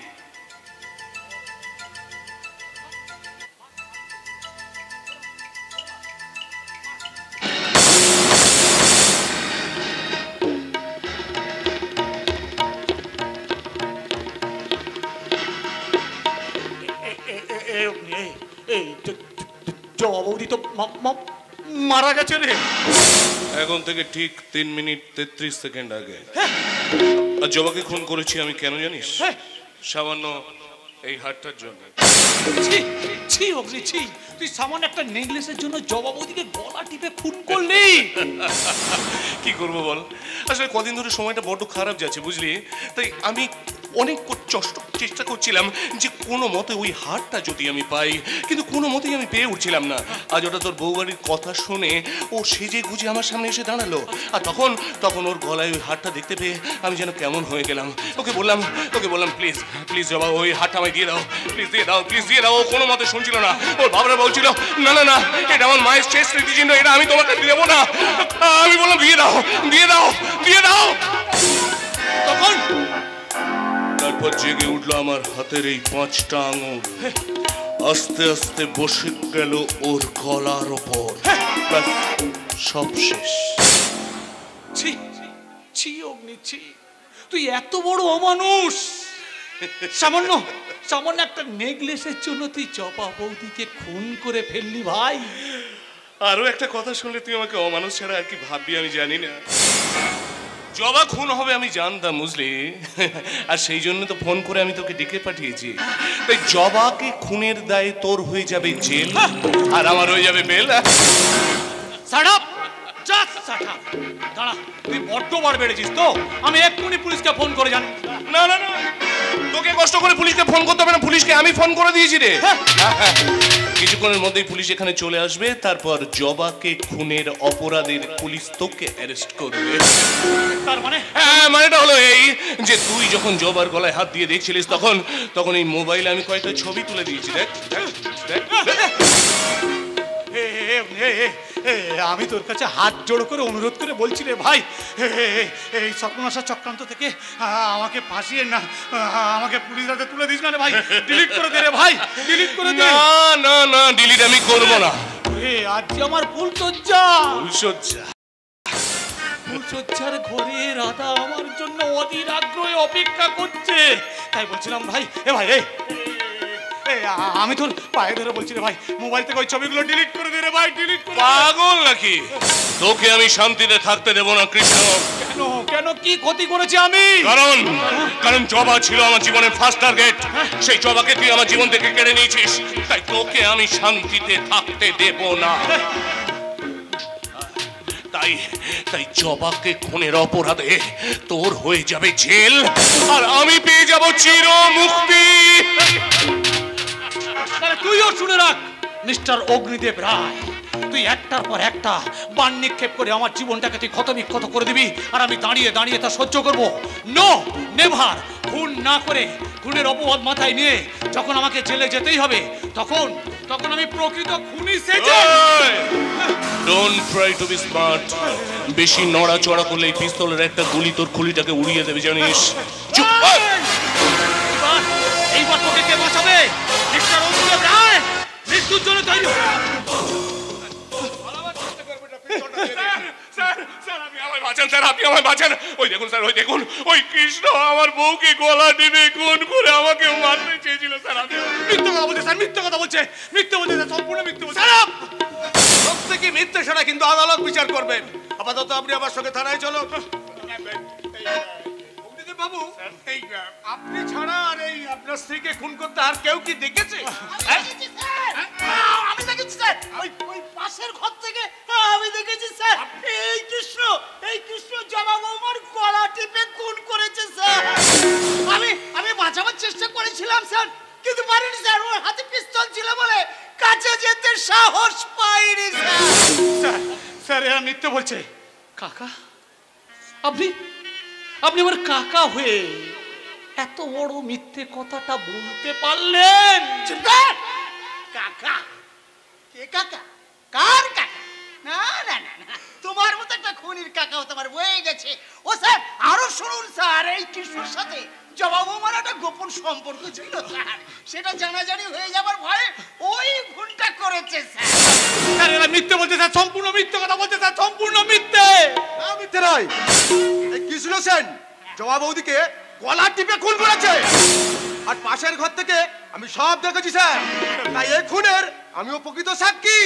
[SPEAKER 1] জবা বৌদি তো মারা গেছে রে।
[SPEAKER 6] এখন থেকে ঠিক 3 মিনিট 33 সেকেন্ড আগে। আর জবাকে খুন করেছি আমি কেন জানিস? সামান্য এই হারটার জন্য।
[SPEAKER 1] ছি অগ্নি, ছি, তুই সামান্য একটা নেকলেসের জন্য জবা বৌদিকে গলা টিপে খুন করলি।
[SPEAKER 6] কি করবো বল, আসলে কদিন ধরে সময়টা বড্ড খারাপ যাচ্ছে বুঝলি, তাই আমি অনেক চেষ্টা করছিলাম যে কোনো মতে ওই হারটা যদি আমি পাই, কিন্তু কোনো মতেই আমি পেয়ে উঠছিলাম না। আজ ওটা তোর বউবাড়ির কথা শুনে ও সেজে গুজে আমার সামনে এসে দাঁড়ালো, আর তখন ওর গলায় ওই হারটা দেখতে পেয়ে আমি যেন কেমন হয়ে গেলাম। ওকে বললাম প্লিজ জবা, ওই হারটা আমায় দিয়ে দাও, প্লিজ দিয়ে দাও। ও কোনো মতে শুনছিল না, ওর বাবারা বলছিল না এটা আমার মায়ের শেষ স্মৃতিচিহ্ন, এটা আমি তোমাকে দেবো না। আমি বললাম দিয়ে দাও। তারপর জেগে উঠলো আমার হাতের এই 5টা আঙুল, আস্তে আস্তে বসে গেল ওর গলার ওপর। সব শেষ।
[SPEAKER 1] ছি অগ্নি, ছি, তুই এত বড় অমানুষ। সামান্য একটা নেকলেসের জন্য তুই জবা বৌদিকে খুন করে ফেললি ভাই।
[SPEAKER 6] আরো একটা কথা শুনলে তুই আমাকে অমানুষ ছাড়া আর কি ভাববি আমি জানি না। জবা খুন হবে আমি জানতাম বুঝলি, আর সেই জন্য তো ফোন করে আমি তোকে ডেকে পাঠিয়েছি। তাই জবাকে খুনের দায়ে তোর হয়ে যাবে জেল, আর আমার হয়ে যাবে বেল।
[SPEAKER 1] দাঁড়া, তুই বড্ড বার বেড়েছিস তো। আমি এক্ষুনি পুলিশকে ফোন করে জানি।
[SPEAKER 6] না তোকে কষ্ট করে পুলিশকে ফোন করতে হবে না, পুলিশকে আমি ফোন করে দিয়েছি রে। কিছুক্ষণের মধ্যেই পুলিশ এখানে চলে আসবে, তারপর জবাকে খুনের অপরাধের পুলিশ তোকে অ্যারেস্ট করবে।
[SPEAKER 1] তার মানে?
[SPEAKER 6] মানেটা হলো এই যে তুই যখন জবার গলায় হাত দিয়ে দেখছিলিস তখন এই মোবাইলে আমি কয়েকটা ছবি তুলে দিয়েছি। দেখ।
[SPEAKER 1] আমি তোর কাছে হাত জোড় করে অনুরোধ করে বলছি রে ভাই, এই সর্বনাশা চক্রান্ত থেকে আমাকে ফাঁসিয়ে না, আমাকে পুলিশ হাতে তুলে দিস না রে ভাই। ডিলিট করে দে রে ভাই, ডিলিট করে দে।
[SPEAKER 6] না ডিলিট আমি করব না।
[SPEAKER 1] আজ আমার ফুলসজ্জার ঘরে রাধা আমার জন্য অধীর আগ্রহে অপেক্ষা করছে। তাই বলছিলাম ভাই, আমি তোর পায়ে ধরে বলছি রে ভাই, মোবাইল থেকে ওই ছবিগুলো ডিলিট করে দে রে ভাই, ডিলিট করে।
[SPEAKER 6] পাগল নাকি? তোকে আমি শান্তিতে থাকতে দেব না কৃষ্ণ।
[SPEAKER 1] কেন কি ক্ষতি করেছি আমি?
[SPEAKER 6] কারণ জবা ছিল আমার জীবনের ফার্স্ট টার্গেট। সেই জবাকে তুই আমার জীবন থেকে কেড়ে নিয়েছিস, তাই তোকে আমি শান্তিতে থাকতে দেব না। তাই জবাকে খুনের অপরাধে তোর হয়ে যাবে জেল, আর আমি পেয়ে যাব চির মুক্তি।
[SPEAKER 1] তুইও শুনে রাখ মিস্টার অগ্নিদেব রায়, তুই একটার পর একটা বান নিক্ষেপ করে আমার জীবনটাকে তুই ক্ষতবিক্ষত করে দিবি, আর আমি দাঁড়িয়ে তা সহ্য করবো। No never. খুন না করে, খুনের অপবাদ মাথায় নিয়ে যখন আমাকে জেলে যেতেই হবে, তখন আমি প্রকৃত খুনি সেজে।
[SPEAKER 6] Don't try to be smart. বেশি নড়াচড়া করলে এই পিস্তলের একটা গুলি তোর খুলিটাকে উড়িয়ে দেবে জানিস।
[SPEAKER 1] এইবার তোকে কে বাঁচাবে? মিস্টার অগ্নিদেব রায়। মৃত্যুর জন্য তৈরি হও।
[SPEAKER 6] স্যার স্যার আপনি আমায় বাঁচান, স্যার আপনি আমায় বাঁচান। ওই দেখুন স্যার, ওই দেখুন, ওই কৃষ্ণ আমার বউকে গলা টিপে খুন করে আমাকে মারতে চেয়েছিল স্যার। আমি
[SPEAKER 1] মিথ্যে কথা বলছে স্যার, মিথ্যে কথা বলছে, মিথ্যে বলছে স্যার, সম্পূর্ণ মিথ্যে বলছে।
[SPEAKER 7] প্রত্যেকে মিথ্যে সেটা কিন্তু আদালত বিচার করবেন। আপাতত আপনি আমার সঙ্গে থানায় চলো। অগ্নিদেব বাবু, এই আপনি ছাড়া আর এই আপনার স্ত্রীকে খুন করতে আর কেউ কি দেখেছে?
[SPEAKER 2] আমি দেখেছি স্যার, ওই পাশের ঘর থেকে আমি দেখেছি স্যার। এই কৃষ্ণ জমা বৌমার গলা টিপে খুন করেছে স্যার। আমি বাঁচাবার চেষ্টা করেছিলাম স্যার, কিন্তু পারিনি স্যার। ওর হাতে পিস্তল ছিল বলে কাছে যেতে সাহস পাইনি স্যার।
[SPEAKER 1] স্যার স্যার এরা মিথ্যে বলছে। কাকা, আপনি আপনি আমার কাকা হয়ে এত বড় মিথ্যে কথাটা বলতে পারলেন?
[SPEAKER 2] কাকা? কে কাকা? কার কাকা? না না না না, তোমার মতো একটা খুনির কাকা হতে পারে, বয়ে গেছে। ও স্যার আরো শুনুন স্যার, এই কৃষ্ণর সাথে জবাব আমার একটা গোপন সম্পর্ক ছিল স্যার। সেটা জানাজানি হয়ে যাবার ভয়ে ওই খুনটা করেছে স্যার।
[SPEAKER 1] স্যার এরা মিথ্যে বলছে স্যার, সম্পূর্ণ মিথ্যে কথা বলছে স্যার, সম্পূর্ণ মিথ্যে।
[SPEAKER 7] না, মিথ্যে নয়। এই কৃষ্ণ সেন জমা বৌদিকে গলা টিপে খুন করেছে, আর পাশের ঘর থেকে আমি সব দেখেছি স্যার। তাই এই খুনের আমিও প্রকৃত সাক্ষী।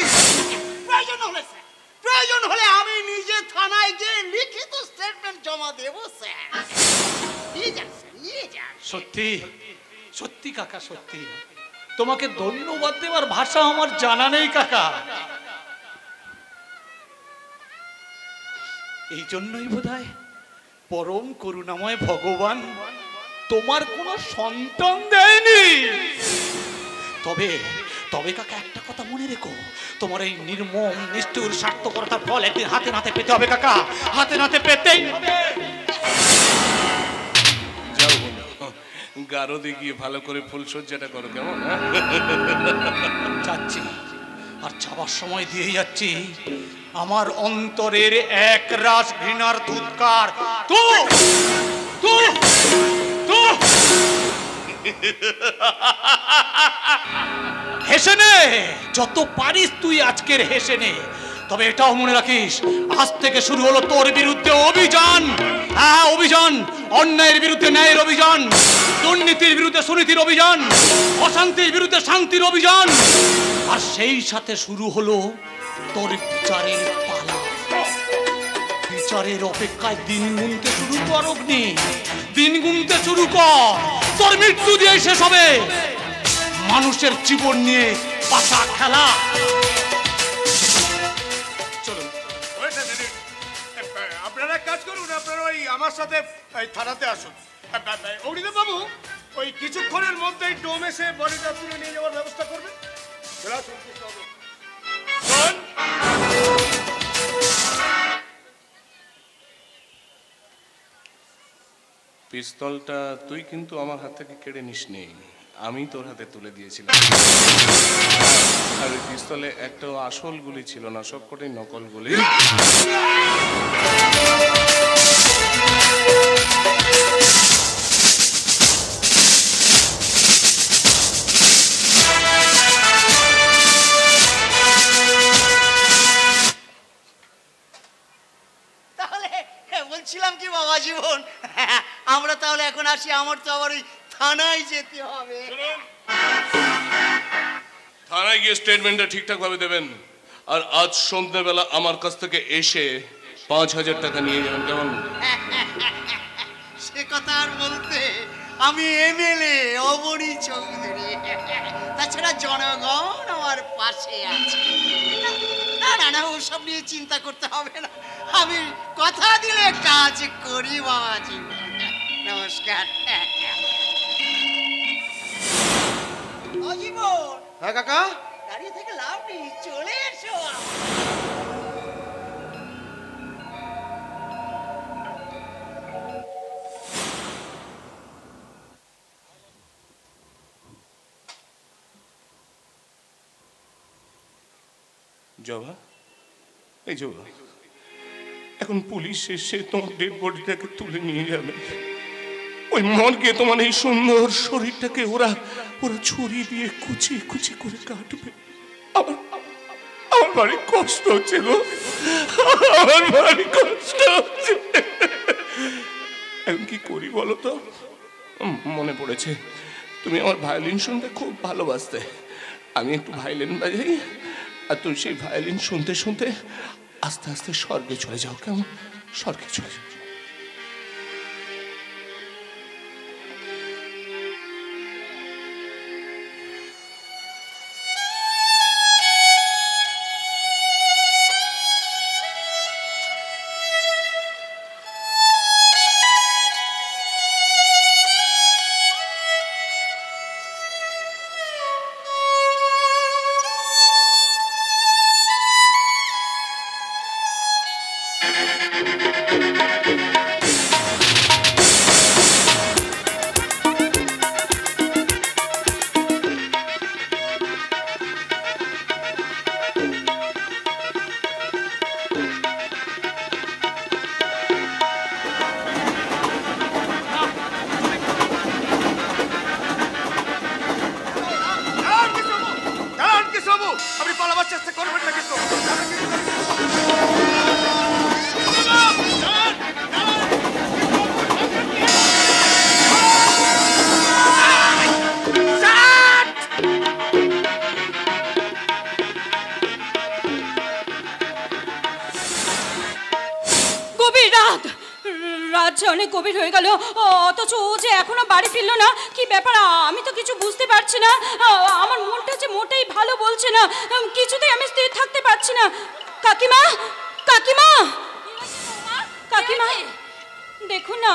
[SPEAKER 2] প্রয়োজন হলে আমি নিজে থানায় গিয়ে লিখিত স্টেটমেন্ট জমা দেব স্যার। নিয়ে যান স্যার, নিয়ে যান।
[SPEAKER 1] সত্যি সত্যি কাকা, সত্যি তোমাকে ধন্যবাদ দেওয়ার ভাষা আমার জানা নেই কাকা। এই জন্যই বোধহয় পরম করুণাময় ভগবান তোমার কোনো সন্তান দেয়নি। তবে তবে কাকা একটা কথা মনে রেখো, তোমার এই নির্মম নিষ্ঠুর স্বার্থপরতার ফল একদিন হাতে নাতে পেতে হবে কাকা, হাতে নাতে পেতেই হবে।
[SPEAKER 6] যাও বলো, গারদে গিয়ে ভালো করে ফুলসজ্জাটা করো, কেমন?
[SPEAKER 1] যাচ্ছি, আর যাওয়ার সময় দিয়ে যাচ্ছি আমার অন্তরের এক রাস ঘৃণার দুৎকার। তু তু তু হেসে নে, যত পারিস তুই আজকের হেসে নে। তবে এটাও মনে রাখিস, আজ থেকে শুরু হলো তোর বিরুদ্ধে অভিযান। হ্যাঁ অভিযান, অন্যায়ের বিরুদ্ধে ন্যায়ের অভিযান, দুর্নীতির বিরুদ্ধে সুনীতির অভিযান, অশান্তির বিরুদ্ধে শান্তির অভিযান। আর সেই সাথে শুরু হলো তোর বিচারের পালা। বিচারের অপেক্ষায় দিন গুনতে শুরু কর অগ্নি, দিন গুনতে শুরু কর। তোর মৃত্যু দিয়ে শেষ হবে মানুষের জীবন নিয়ে পাশা খেলা।
[SPEAKER 7] চলুন আপনারা এক কাজ করুন, আপনারা ওই আমার সাথে থানাতে আসুন। অগ্নিদেব বাবু ওই কিছুক্ষণের মধ্যেই ডোম এসে বডিটা তুলে নিয়ে যাওয়ার ব্যবস্থা করবেন।
[SPEAKER 6] পিস্তলটা তুই কিন্তু আমার হাত থেকে কেড়ে নিস নেই, আমি তোর হাতে তুলে দিয়েছিলাম। আর ওই পিস্তলে একটা আসল গুলি ছিল না, সবকটাই নকল গুলি।
[SPEAKER 2] তাহলে বলছিলাম কি বাবা জীবন, আমরা তাহলে এখন আসি, আমার তো আবার ওই থানায় যেতে হবে।
[SPEAKER 6] থানায় গিয়ে স্টেটমেন্টটা ঠিকঠাক ভাবে দেবেন, আর আজ সন্ধ্যাবেলা আমার কাছ থেকে এসে 5,000 টাকা নিয়ে যাবেন, কেমন?
[SPEAKER 2] সে কথা আর বলতে, আমি এমএলএ অবনী চৌধুরী, তাছাড়া জনগণ আমার পাশে আছে। না না না, ওসব নিয়ে চিন্তা করতে হবে না, আমি কথা দিলে কাজ করি বাবাজি। নমস্কার। অজীবন,
[SPEAKER 7] হ্যাঁ কাকা,
[SPEAKER 2] দাঁড়িয়ে থেকে লাভ নেই, চলে এসো।
[SPEAKER 6] জবা, এই জবা, এখন পুলিশ এসে তোমার ডেড বডিটাকে তুলে নিয়ে যাবে। ওই মর্গে তোমার এই সুন্দর শরীরটাকে ওরা ওরা ছুরি দিয়ে কুচি কুচি করে কাটবে। আমার ভারী কষ্ট হচ্ছে গো, আমার ভারী কষ্ট হচ্ছে। এখন কি করি বলো তো? মনে পড়েছে তুমি আমার ভায়োলিন শুনতে খুব ভালোবাসতে। আমি একটু ভায়োলিন বাজাই, আর তুমি সেই ভায়োলিন শুনতে শুনতে আস্তে আস্তে স্বর্গে চলে যাও। কেমন? স্বর্গে চলে যাও।
[SPEAKER 7] আপনি পালাবার চেষ্টা করবেন না কিন্তু।
[SPEAKER 3] গভীর রাত, রাত যে অনেক গভীর হয়ে গেল, অথচ ও যে এখনো বাড়ি ফিরলো না। কি ব্যাপার, আমি তো কিছু বুঝতে পারছি না। আমার মনটা যে মোটেই ভালো বলছে না, কিছুতেই আমি স্থির থাকতে পারছি না। কাকিমা, কাকিমা, কাকিমা, দেখুন না,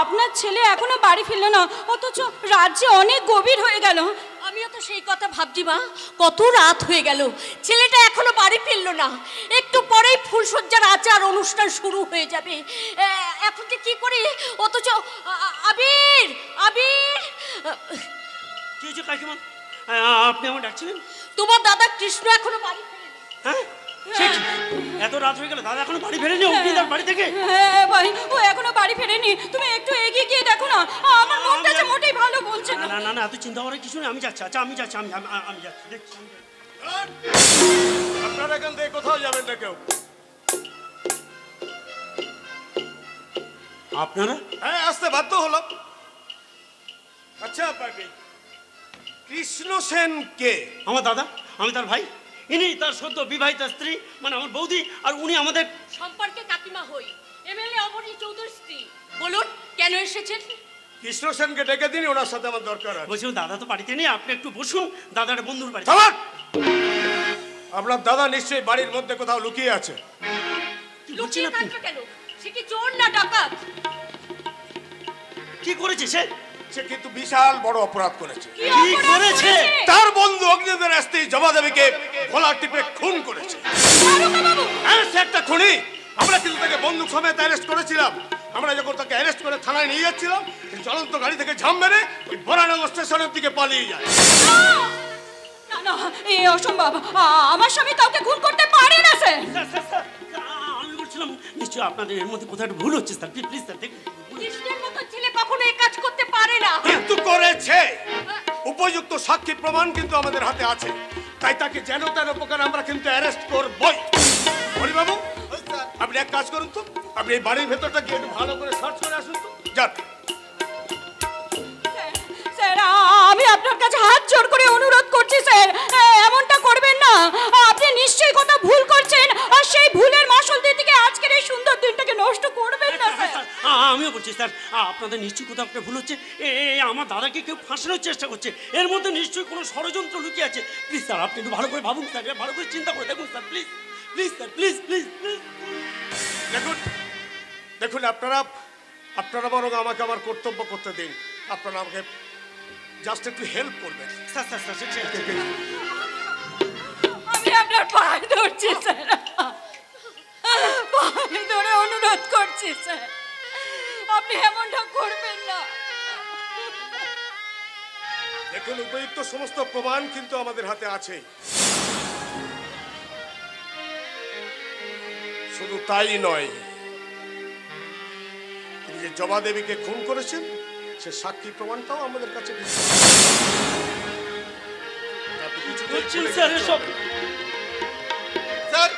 [SPEAKER 3] আপনার ছেলে এখনো বাড়ি ফিরলো না, অথচ রাত যে অনেক গভীর হয়ে গেল।
[SPEAKER 5] আমিও তো সেই কথা ভাবছি মা, কত রাত হয়ে গেল, ছেলেটা এখনো বাড়ি ফিরলো না। একটু পরেই ফুলসজ্জার আচার অনুষ্ঠান শুরু হয়ে যাবে। এখন যে কি করি, অথচ আবির, আবির।
[SPEAKER 4] কি হয়েছে কাকিমা? আপনি আমার ডাকছিলেন?
[SPEAKER 5] তোমার দাদা কৃষ্ণ এখনো বাড়ি ফেরেনি।
[SPEAKER 4] হ্যাঁ, সে কি? এত রাত হয়ে গেল, দাদা এখনো বাড়ি ফেরেনি অগ্নিদার বাড়ি থেকে?
[SPEAKER 3] হ্যাঁ ভাই, ও এখনো বাড়ি ফেরেনি। তুমি একটু এগিয়ে গিয়ে দেখো না, আমার মনটা যে মোটেই ভালো বলছে
[SPEAKER 4] না
[SPEAKER 3] না।
[SPEAKER 4] না না না, এত চিন্তা করার কিছু নেই, আমি যাচ্ছি। আচ্ছা আমি যাচ্ছি, আমি যাচ্ছি, দেখছি।
[SPEAKER 7] আপনারা এখান থেকে কোথাও যাবেন না কেউ।
[SPEAKER 4] আপনারা?
[SPEAKER 7] হ্যাঁ, আসতে বাধ্য হলো। আচ্ছা, কৃষ্ণ সেন কে?
[SPEAKER 4] আমার দাদা, আমি তার ভাই। ইনি তার সদ্য বিবাহিতা স্ত্রী, মানে আমার বৌদি, আর উনি আমাদের
[SPEAKER 5] সম্পর্কে কাকিমা হই, এমএলএ অমরি চৌধুরীর স্ত্রী। বলুন কেন এসেছেন?
[SPEAKER 7] কৃষ্ণ সেনকে ডেকে দিন, ওনার সাথে আমার দরকার আছে।
[SPEAKER 4] বলছিলাম দাদা তো বাড়িতে নেই, আপনি একটু বসুন, দাদার বন্ধুর বাড়ি।
[SPEAKER 7] থামান! আপনার দাদা নিশ্চয়ই বাড়ির মধ্যে কোথাও লুকিয়ে আছে।
[SPEAKER 4] কি বলছেন
[SPEAKER 5] লুকিয়ে
[SPEAKER 4] আপনি?
[SPEAKER 5] থাকবে কেন? সে কি চোর না ডাকাত?
[SPEAKER 4] কি করেছে সে?
[SPEAKER 7] সে কিন্তু বিশাল বড় অপরাধ করেছে।
[SPEAKER 5] কি
[SPEAKER 4] কি
[SPEAKER 5] অপরাধ
[SPEAKER 4] করেছে?
[SPEAKER 7] তার বন্ধু অগ্নিদের স্ত্রী জবা দেবীকে গলা টিপে খুন করেছে। হ্যাঁ, সে একটা খুনি। আমরা কিন্তু তাকে বন্দুক সমেত অ্যারেস্ট করেছিলাম। আমরা যখন তাকে অ্যারেস্ট করে থানায় নিয়ে যাচ্ছিলাম, চলন্ত গাড়ি থেকে ঝাঁপ মেরে ওই বরানগর স্টেশনের দিকে পালিয়ে যায়।
[SPEAKER 3] না না, এ অসম্ভব। আমার স্বামী কাউকে খুন করতে পারে না স্যার।
[SPEAKER 4] স্যার, আমি বলছিলাম নিশ্চয়ই আপনাদের এর মধ্যে কোথাও একটা ভুল হচ্ছে স্যার, প্লিজ স্যার দেখুন।
[SPEAKER 5] কৃষ্ণের মতো ছেলে কখনো এই কাজ করতে পারে না।
[SPEAKER 7] কিন্তু করেছে। উপযুক্ত সাক্ষী প্রমাণ কিন্তু আমাদের হাতে আছে, তাই তাকে যেন তেন প্রকার আমরা কিন্তু অ্যারেস্ট করবই। হরিবাবু, আপনি এক কাজ করুন তো, আপনি এই বাড়ির ভেতরটা গিয়ে একটু ভালো করে সার্চ করে আসুন তো। যান।
[SPEAKER 3] স্যার, আমি আপনার কাছে হাত জোড় করে অনুরোধ করছি স্যার, এমনটা করবেন না। আপনি নিশ্চয়ই কোথাও ভুল করছেন, আর সেই ভুলের মাসুল দিতে গিয়ে আজকের এই সুন্দর দিনটাকে নষ্ট করবেন না স্যার।
[SPEAKER 4] আমিও বলছি স্যার, আপনাদের নিশ্চয়ই কোথাও একটা ভুল হচ্ছে। আমার দাদাকে কেউ ফাঁসানোর চেষ্টা করছে, এর মধ্যে নিশ্চয়ই কোনো ষড়যন্ত্র লুকিয়ে আছে। প্লিজ স্যার, আপনি একটু ভালো করে ভাবুন স্যার, ভালো করে চিন্তা করে দেখুন sir, please please sir, please please please.
[SPEAKER 7] দেখুন দেখুন, আপনারা বরং আমাকে আমার কর্তব্য করতে দিন। আপনারা আমাকে জাস্ট একটু হেল্প করবেন।
[SPEAKER 4] স্যার স্যার স্যার স্যার,
[SPEAKER 3] আমি আপনার পায়ে ধরছি স্যার, পায়ে ধরে অনুরোধ করছি স্যার, আপনি এমনটা করবেন না।
[SPEAKER 7] দেখুন, উপযুক্ত সমস্ত প্রমাণ কিন্তু আমাদের হাতে আছে। শুধু তাই নয়, তিনি যে জবা দেবীকে খুন করেছেন সে সাক্ষী প্রমাণটাও আমাদের কাছে। আপনি
[SPEAKER 4] করছেন স্যার এসব?
[SPEAKER 7] স্যার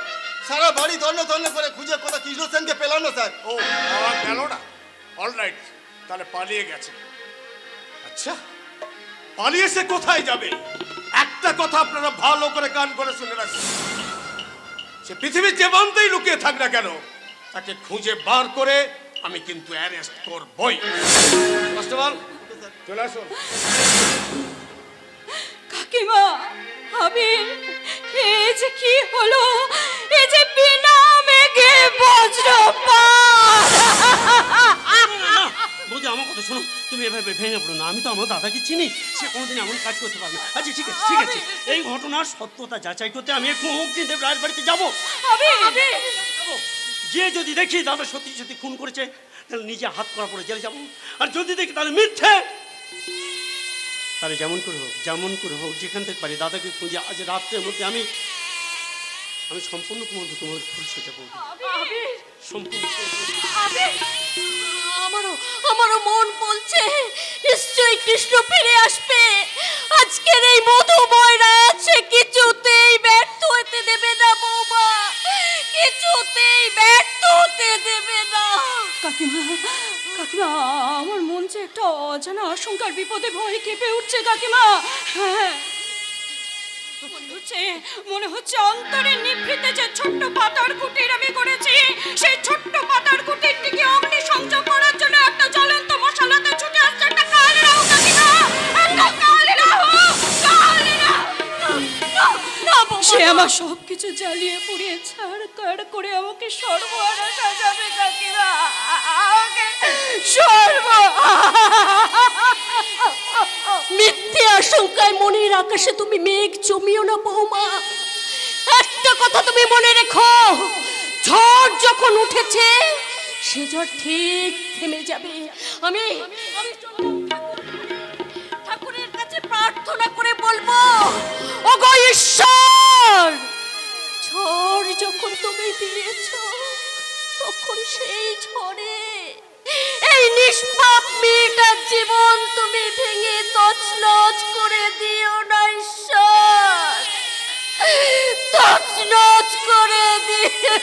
[SPEAKER 7] সারা বাড়ি ধন্য ধন্য করে খুঁজে কোথা কৃষ্ণ সেনকে পেলাম না স্যার।
[SPEAKER 6] ও পাওয়া গেল না, অলরাইট, তাহলে পালিয়ে গেছে। আচ্ছা, পালিয়ে সে কোথায় যাবে? একটা কথা আপনারা ভালো করে কান করে শুনে রাখুন, সে পৃথিবীর যে প্রান্তেই লুকিয়ে থাক না কেন, তাকে খুঁজে বার করে আমি কিন্তু অ্যারেস্ট করবই। কনস্টেবল চলে আসুন।
[SPEAKER 3] কাকিমা, আমি এই যে কি হলো, এই যে বিনা মেঘে বজ্রপাত।
[SPEAKER 4] বৌদি আমার কথা শোনো, তুমি এভাবে ভেঙে পড়ো না। আমি তো আমার দাদাকে চিনি, সে কোনোদিন এমন কাজ করতে পারবে না। আচ্ছা ঠিক আছে ঠিক আছে, এই ঘটনার সত্যতা যাচাই করতে আমি একটু অগ্নিদেব রায়ের বাড়িতে যাবো। যে যদি দেখি দাদা সত্যি সত্যি খুন করেছে, তাহলে নিজে হাত করা পড়ে জেলে যাবো। আর যদি দেখি তাহলে মিথ্যে, তাহলে যেমন করে হোক যেখান থেকে পারি দাদাকে খুঁজে আজ রাত্রের মধ্যে আমি সম্পূর্ণ তোমার ফুল সাজাবো। সম্পূর্ণ
[SPEAKER 5] আমারও মন বলছে নিশ্চয়ই কৃষ্ণ ফিরে আসবে। আজকের এই মধুময় রাত সে কিছুতেই ব্যর্থ হতে দেবে না বৌমা, কিছুতেই ব্যর্থ হতে দেবে না।
[SPEAKER 3] কাকিমা, আমার মন যে একটা অজানা আশঙ্কার বিপদে ভয়ে কেঁপে উঠছে কাকিমা। হ্যাঁ, মনে হচ্ছে অন্তরের নিভৃতে যে ছোট্ট পাতার কুটির আমি করেছি, সেই ছোট্ট পাতার কুটিরটিকে অগ্নি সংযোগ করার জন্য একটা জ্বলন্ত মশালাতে ছুটে আসছে একটা কালরাও কাকিমা, একটা কালরাও। সে আমার সবকিছু জ্বালিয়ে পুড়িয়ে ছাড়খাড় করে আমাকে সর্বহারা সাজাবে কাকিমা, আমাকে
[SPEAKER 5] মিথ্যে আশঙ্কায় মনের আকাশে তুমি মেঘ জমিও না বৌমা। একটা কথা তুমি মনে রেখো, ঝড় যখন উঠেছে সে ঝড় ঠিক থেমে যাবে। আমি ঠাকুরের কাছে প্রার্থনা করে বলবো, ওগো ঈশ্বর, ঝড় যখন তুমি দিয়েছো তখন সেই ঝড়ে এই নিষ্পাপ মেয়েটার জীবন তুমি ভেঙে তছনছ করে দিও না ঈশ্বর, তছনছ করে দিও।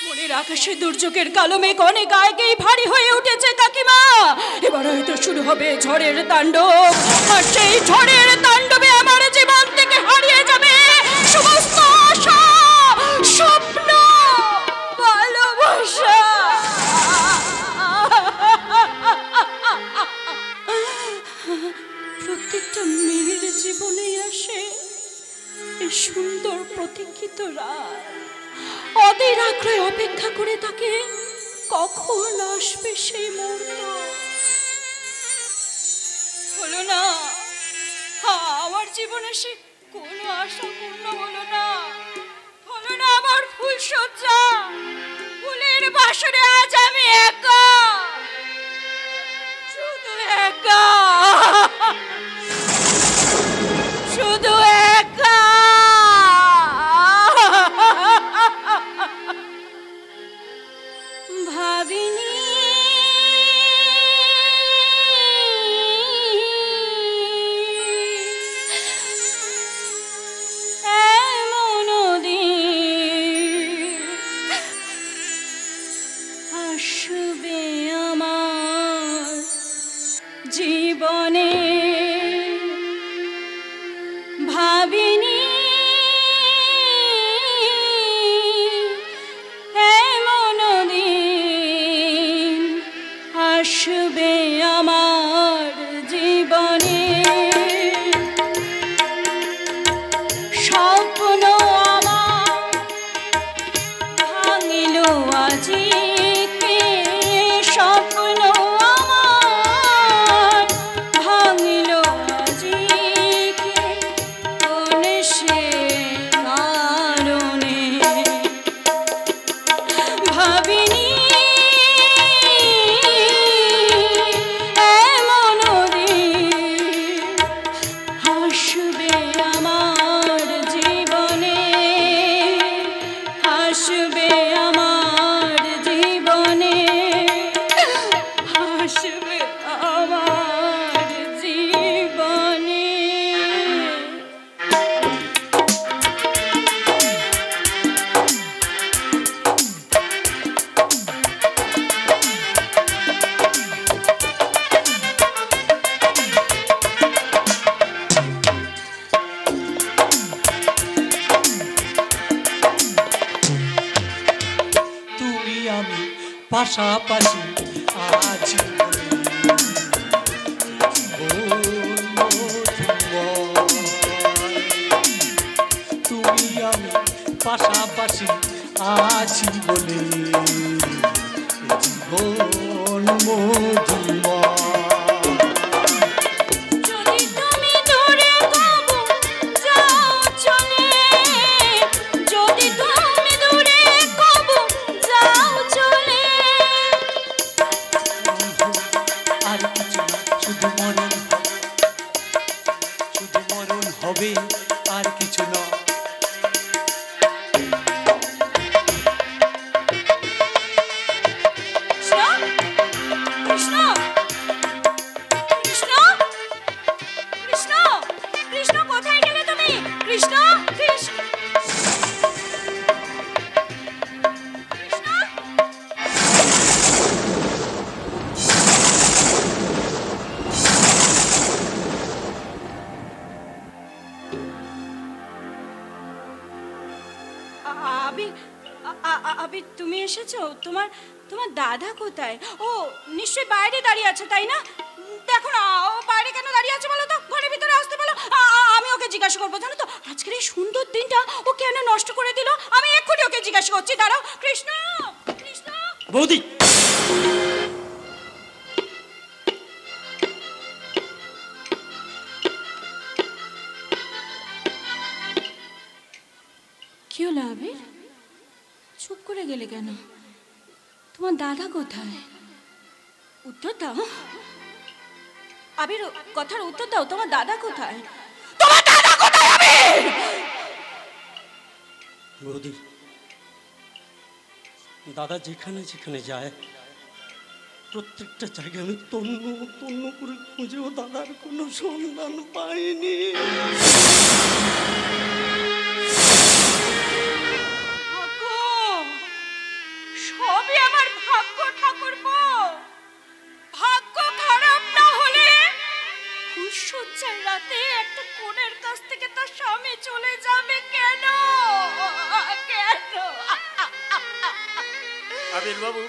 [SPEAKER 3] মনের আকাশে দুর্যোগের কালো মেঘ অনেক আগেই ভারী হয়ে উঠেছে কাকিমা। এবার হয়তো শুরু হবে ঝড়ের তাণ্ডব, আর সেই ঝড়ের তাণ্ডবে আমার জীবন থেকে হারিয়ে যাবে সমস্ত আশা, স্বপ্ন, ভালোবাসা। প্রত্যেকটা মেয়ের জীবনেই আসে এই সুন্দর প্রতীক্ষিত রাত, অধীর আগ্রহে অপেক্ষা করে থাকে কখন আসবে সেই মুহূর্ত। হলো না, আমার জীবনে সে কোনো আশা পূর্ণ হলো না, হলো না আমার ফুল সজ্জা, ফুলের বাসরে আজ আমি একা, শুধু একা, শুধু একা। ভাবিনি এমন দিন আসবে।
[SPEAKER 1] পাশাপাশি আছি তুমি আমি পাশাপাশি আছি বলে জীবন মধুময়।
[SPEAKER 3] যদি তুমি দূরে কবু যাও চলে, যদি তুমি দূরে কবু যাও চলে,
[SPEAKER 1] আর কিছু না, শুধু মরণ হবে আর কিছু না।
[SPEAKER 3] কৃষ্ণ কৃষ্ণ কৃষ্ণ কৃষ্ণ কোথায় গেলে তুমি? কৃষ্ণ কৃষ্ণ কৃষ্ণ আবির, আবির তুমি এসেছো? তোমার তোমার দাদা কোথায়? ও নিশ্চয়ই বাইরে দাঁড়িয়ে আছে, তাই না? দেখো না ও বাইরে কেন দাঁড়িয়ে আছে বলো তো, ঘরের ভিতরে আসতে বলো। আমি ওকে জিজ্ঞাসা করবো, জানো তো আজকের এই সুন্দর দিনটা ও কেন নষ্ট করে দিল। আমি এক্ষুনি ওকে জিজ্ঞাসা করছি, দাঁড়াও। কৃষ্ণ কৃষ্ণ
[SPEAKER 4] বৌদি,
[SPEAKER 3] কি হলো আবির, চুপ করে গেলে কেন? তোমার দাদা কোথায়? উত্তর দাও আবির, কথার উত্তর দাও। তোমার দাদা কোথায়? তোমার দাদা কোথায় আবির?
[SPEAKER 4] বৌদি, দাদা যেখানে যেখানে যায় প্রত্যেকটা জায়গায় আমি তন্ন তন্ন করে খুঁজেও দাদার কোনো সন্ধান পাইনি।
[SPEAKER 3] সবই আমার ভাগ্য ঠাকুরপো। ভাগ্য খারাপ না হলে ফুলসজ্জার রাতে একটা কোণের কাছ থেকে তার স্বামী চলে যাবে কেন? কেন?
[SPEAKER 8] আবির বাবু,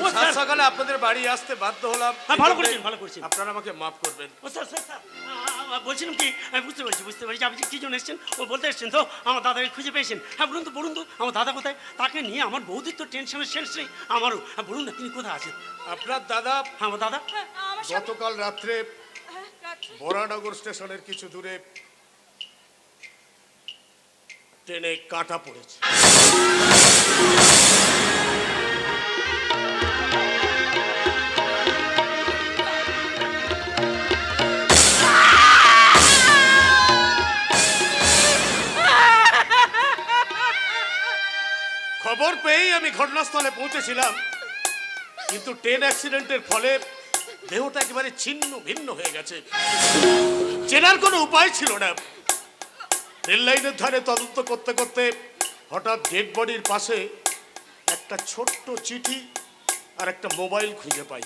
[SPEAKER 4] ও স্যার,
[SPEAKER 8] সকালে আপনাদের বাড়ি আসতে বাধ্য হলাম।
[SPEAKER 4] হ্যাঁ, ভালো করেছেন, ভালো করেছেন।
[SPEAKER 8] আপনারা আমাকে মাফ করবেন।
[SPEAKER 4] ও স্যার স্যার স্যার, বলছিলাম কি, আমি বুঝতে পারছি আপনি কি জন্য এসেছেন। ও বলতে এসেছেন তো আমার দাদাকে খুঁজে পেয়েছেন। হ্যাঁ বলুন তো আমার দাদা কোথায়? তাকে নিয়ে আমার বৌদির তো টেনশনের শেষ নেই, আমারও। হ্যাঁ বলুন না, তিনি কোথায় আছেন?
[SPEAKER 8] আপনার দাদা
[SPEAKER 4] হ্যাঁ আমার দাদা
[SPEAKER 3] আমার স্বামী
[SPEAKER 8] গতকাল রাত্রে
[SPEAKER 3] রাত্রে
[SPEAKER 8] বরানগর স্টেশনের কিছু দূরে ট্রেনে কাটা পড়েছে। খবর পেয়েই আমি ঘটনাস্থলে পৌঁছেছিলাম, কিন্তু ট্রেন অ্যাক্সিডেন্টের ফলে দেহটা একেবারে ছিন্ন ভিন্ন হয়ে গেছে। চেনার কোনো উপায় ছিল না। রেল লাইনের ধারে তদন্ত করতে করতে হঠাৎ ডেড বডির পাশে একটা ছোট্ট চিঠি আর একটা মোবাইল খুঁজে পাই।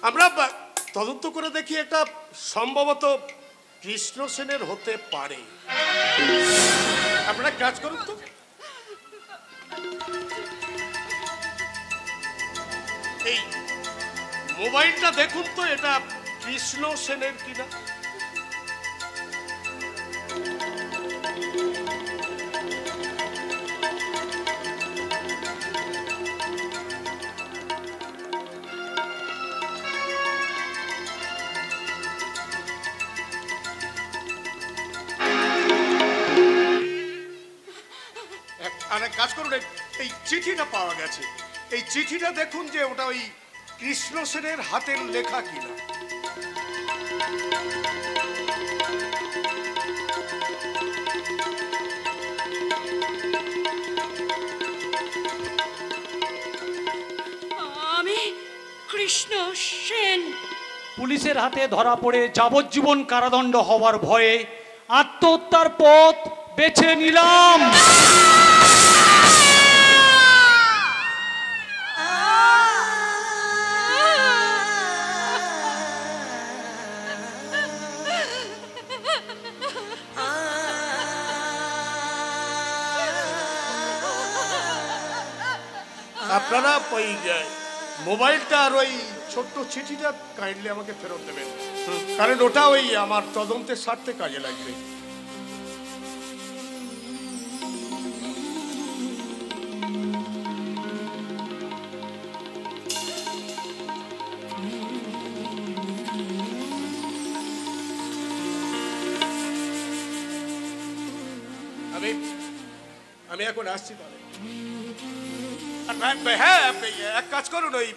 [SPEAKER 8] আমরা তদন্ত করে দেখি এটা সম্ভবত কৃষ্ণ সেনের হতে পারে। আপনারা কাজ করুন তো, এই মোবাইলটা দেখুন তো এটা কৃষ্ণ সেনের কিনা। আরেক কাজ করুন, এই চিঠিটা পাওয়া গেছে, এই চিঠিটা দেখুন যে ওটা ওই কৃষ্ণ সেনের হাতের লেখা কিনা।
[SPEAKER 3] আমি কৃষ্ণ সেন
[SPEAKER 1] পুলিশের হাতে ধরা পড়ে যাবজ্জীবন কারাদণ্ড হওয়ার ভয়ে আত্মহত্যার পথ বেছে নিলাম।
[SPEAKER 8] আপনারা ওই মোবাইলটা আর ওই ছোট্ট চিঠিটা কাইন্ডলি আমাকে ফেরত দেবেন, কারণ ওটা ওই আমার তদন্তের স্বার্থে কাজে লাগবে। আমি এখন আসছি তাহলে। হ্যাঁ, এক কাজ করুন, ওই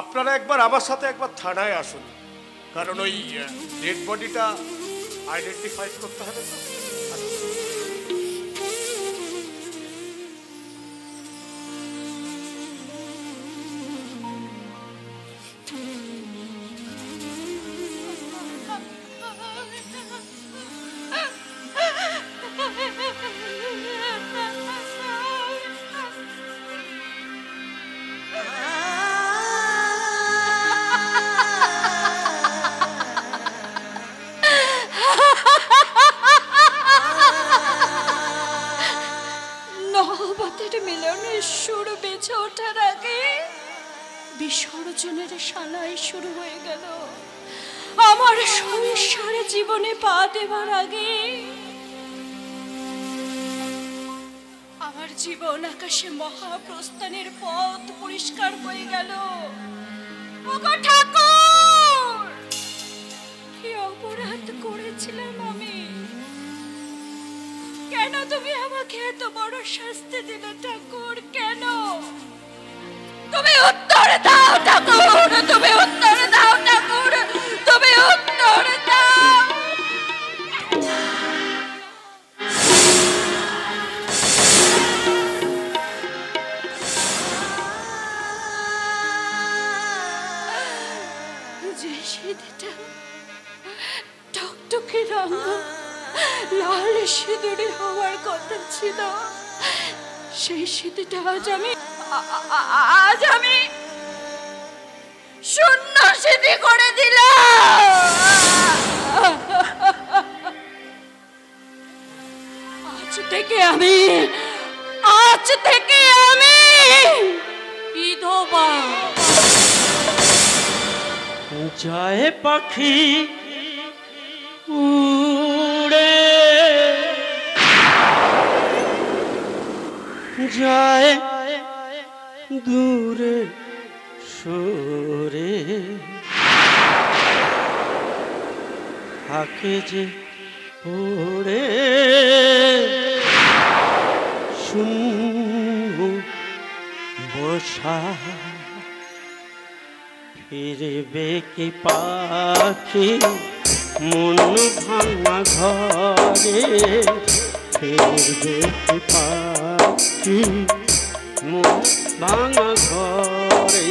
[SPEAKER 8] আপনারা একবার আমার সাথে একবার থানায় আসুন, কারণ ওই ডেড বডিটা আইডেন্টিফাই করতে হবে তো।
[SPEAKER 3] বিসর্জনের সানাই শুরু হয়ে গেল। আমার সংসারে জীবনে পা দেবার আগে আমার জীবন আকাশে মহাপ্রস্থানের পথ পরিষ্কার হয়ে গেল। ওগো ঠাকুর, কি অপরাধ করেছিলাম আমি? কেন তুমি আমাকে এত বড় শাস্তি দিলে ঠাকুর? কেন? তুমি উত্তর দাও ঠাকুর, তুমি উত্তর দাও ঠাকুর, তুমি উত্তর দাও। যে সিঁদুরটা টকটকে রাঙা লাল সিঁদুরে হওয়ার কথা ছিল, সেই সিঁদুরটা আজ আমি শূন্য সিঁথি করে দিলাম। আজ থেকে আমি বিধবা।
[SPEAKER 4] যায় পাখি উড়ে, যায় দূরে সরে, থাকে যে পড়ে শূন্য বসা। ফিরবে কি পাখি মন ভাঙা ঘরে, ফিরবে কি পাখি মন ভাঙা ঘরে,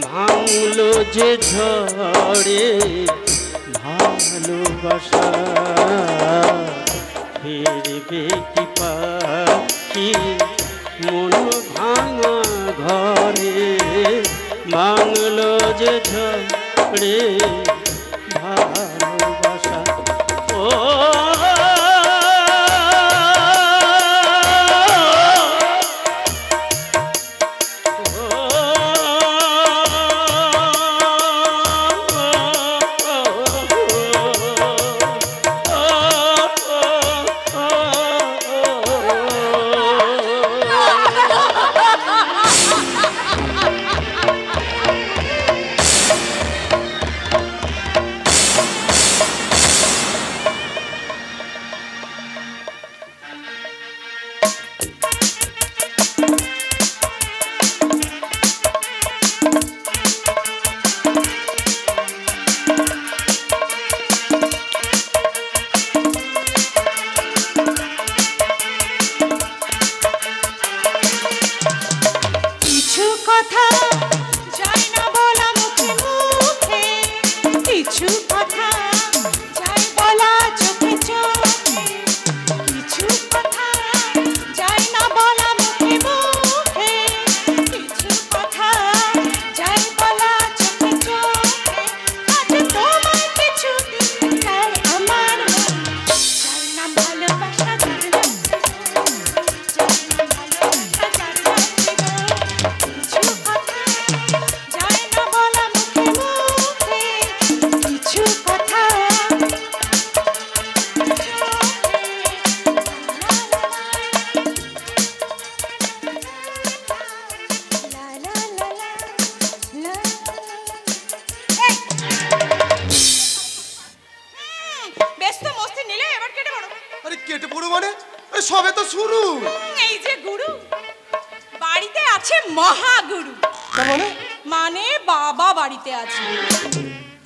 [SPEAKER 4] ভাঙলো যে ঝড়ে ভালোবাসা। ফিরবে কি পাখি মন ভাঙা ঘরে, ভাঙলো যে ঝড়ে ভালোবাসা। ও
[SPEAKER 7] আরে কেটে পড়ো মানে? আরে সবে তো শুরু।
[SPEAKER 5] এই যে গুরু, বাড়িতে আছে মহাগুরু।
[SPEAKER 7] তার মানে?
[SPEAKER 5] মানে বাবা বাড়িতে আছে।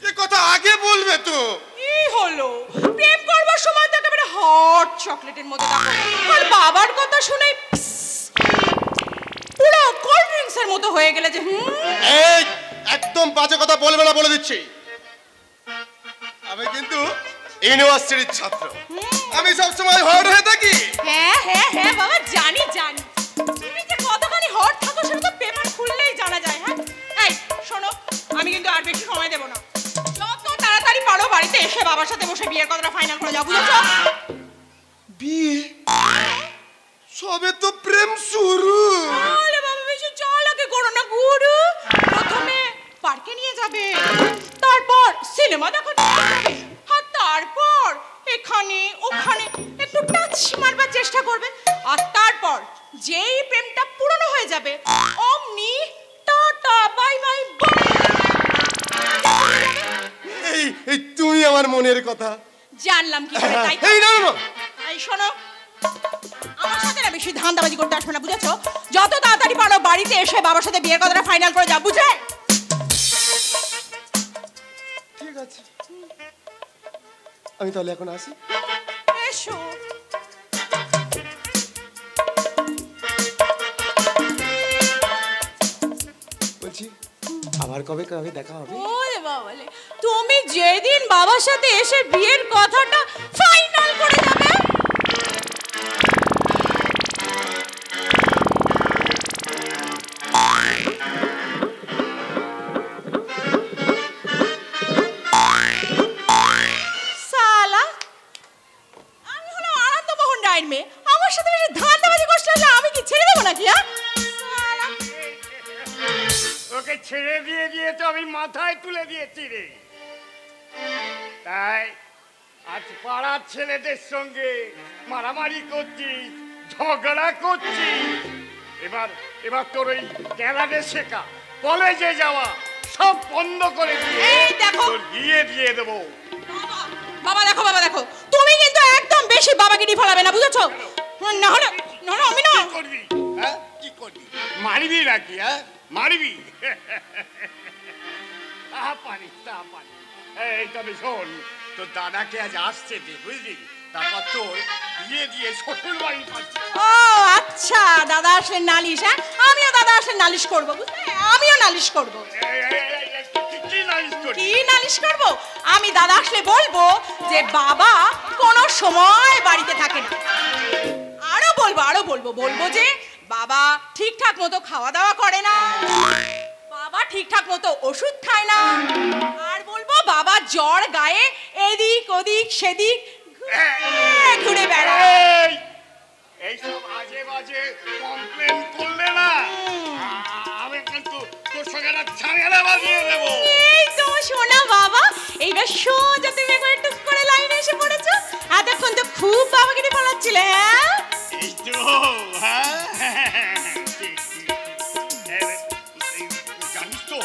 [SPEAKER 7] এ কথা আগে বলবে তো।
[SPEAKER 5] কি হলো, প্রেম করবার সময় তো একেবারে হট চকলেটের মতো দেখো, আর বাবার কথা শুনে পুরো কোল্ড ড্রিঙ্কসের মতো হয়ে গেলে যে
[SPEAKER 7] এই একদম বাজে কথা বলবে না বলে দিচ্ছি। আমি কিন্তু ইউনিভার্সিটির ছাত্র, আমি সবসময় হট হয়ে থাকি।
[SPEAKER 5] হ্যাঁ হ্যাঁ হ্যাঁ বাবা, জানি জানি তুমি যে কতখানি হট থাকো সেটা তো পেপার খুললেই জানা যায়। হ্যাঁ এই শোনো, আমি কিন্তু আর বেশি সময় দেবো না, যত তাড়াতাড়ি পারো বাড়িতে এসে বাবার সাথে বসে বিয়ের কথাটা ফাইনাল করে যাও, বুঝেছো?
[SPEAKER 7] বিয়ে? সবে তো প্রেম শুরু।
[SPEAKER 5] আরে বাবা, বেশি চালাকি করো না গুরু। প্রথমে পার্কে নিয়ে যাবে, তারপর সিনেমা দেখাতে নিয়ে যাবে, আর তারপর এখানে ওখানে একটু টাচ মারবার চেষ্টা করবে, আর তারপর যেই প্রেমটা পুরনো হয়ে যাবে অমনি টাটা বাই বাই।
[SPEAKER 7] এই তুমি আমার মনের কথা
[SPEAKER 5] জানলাম কি করে, তাই তো?
[SPEAKER 7] এই না না,
[SPEAKER 5] এই শোনো, আমার সাথে না বেশি ধান্দাবাজি করতে আসবে না, বুঝেছো? যত তাড়াতাড়ি পারো বাড়িতে এসে বাবার সাথে বিয়ের কথাটা ফাইনাল করে যাও, বুঝলে?
[SPEAKER 7] ঠিক আছে, আমি তাহলে এখন আসি।
[SPEAKER 5] এসো।
[SPEAKER 7] বলছি আবার কবে কবে দেখা হবে?
[SPEAKER 5] ওরে বাবালে, তুমি যেদিন বাবার সাথে এসে বিয়ের কথাটা ফাইনাল করে যাবে, সালা আমি হলো আনন্দমোহন রায়ের মেয়ে, আমার সাথে বেশি ধান্দাবাজি করতে হলে আমি কি ছেড়ে দেবো নাকি? হ্যাঁ সালা,
[SPEAKER 9] ওকে ছেড়ে দিয়ে দিয়ে তো আমি মাথায় তুলে দিয়েছি রে। তাই আজ পাড়ার ছেলেদের সঙ্গে মারামারি করছিস, ঝগড়া করছিস। এবার এবার তোর ওই ক্যারাটে শেখা, কলেজে যাওয়া সব বন্ধ করে দিয়ে
[SPEAKER 5] এই দেখো।
[SPEAKER 9] তোর বিয়ে দিয়ে দেবো।
[SPEAKER 5] বাবা দেখো, বাবা দেখো, তুমি কিন্তু একদম বেশি বাবাগিরি ফলাবে না, বুঝেছো? না হলে না হলে আমি না।
[SPEAKER 9] কি করবি? হ্যাঁ কি করবি? মারবি নাকি? হ্যাঁ মারবি? তা পারিস, তা পারিস। এই তবে শোন, তোর দাদাকে আজ আসছে যে, বুঝলি? তারপর তোর বিয়ে দিয়ে শ্বশুর বাড়ি পাচ্ছি।
[SPEAKER 5] ও আচ্ছা, দাদা আসলে নালিশ। হ্যাঁ আমিও দাদা আসলে নালিশ করবো, বুঝলে? আমিও নালিশ করবো।
[SPEAKER 9] কি নালিশ করবি?
[SPEAKER 5] কি নালিশ করবো? আমি দাদা আসলে বলবো যে বাবা কোনো সময় বাড়িতে থাকে না। আরো বলবো যে বাবা ঠিকঠাক মতো খাওয়া দাওয়া করে না, বাবা ঠিকঠাক মতো ওষুধ খায় না, আর বলবো বাবা জ্বর গায়ে এদিক ওদিক সেদিক ঘুরে বেড়ায়।
[SPEAKER 9] এইসব আজে বাজে কমপ্লেন করলে না আমি কিন্তু তোর সঙ্গে একটা ঝামেলা বাঁধিয়ে দেবো।
[SPEAKER 5] এই তো শোনা বাবা, এইবার সোজা তুমি একবার টুক করে লাইনে এসে পড়েছো। এতক্ষণ তো খুব বাবাগিরি ফলাচ্ছিলে। হ্যাঁ
[SPEAKER 9] এই তো, হ্যাঁ ঠিক, ঠিক। জানিস তো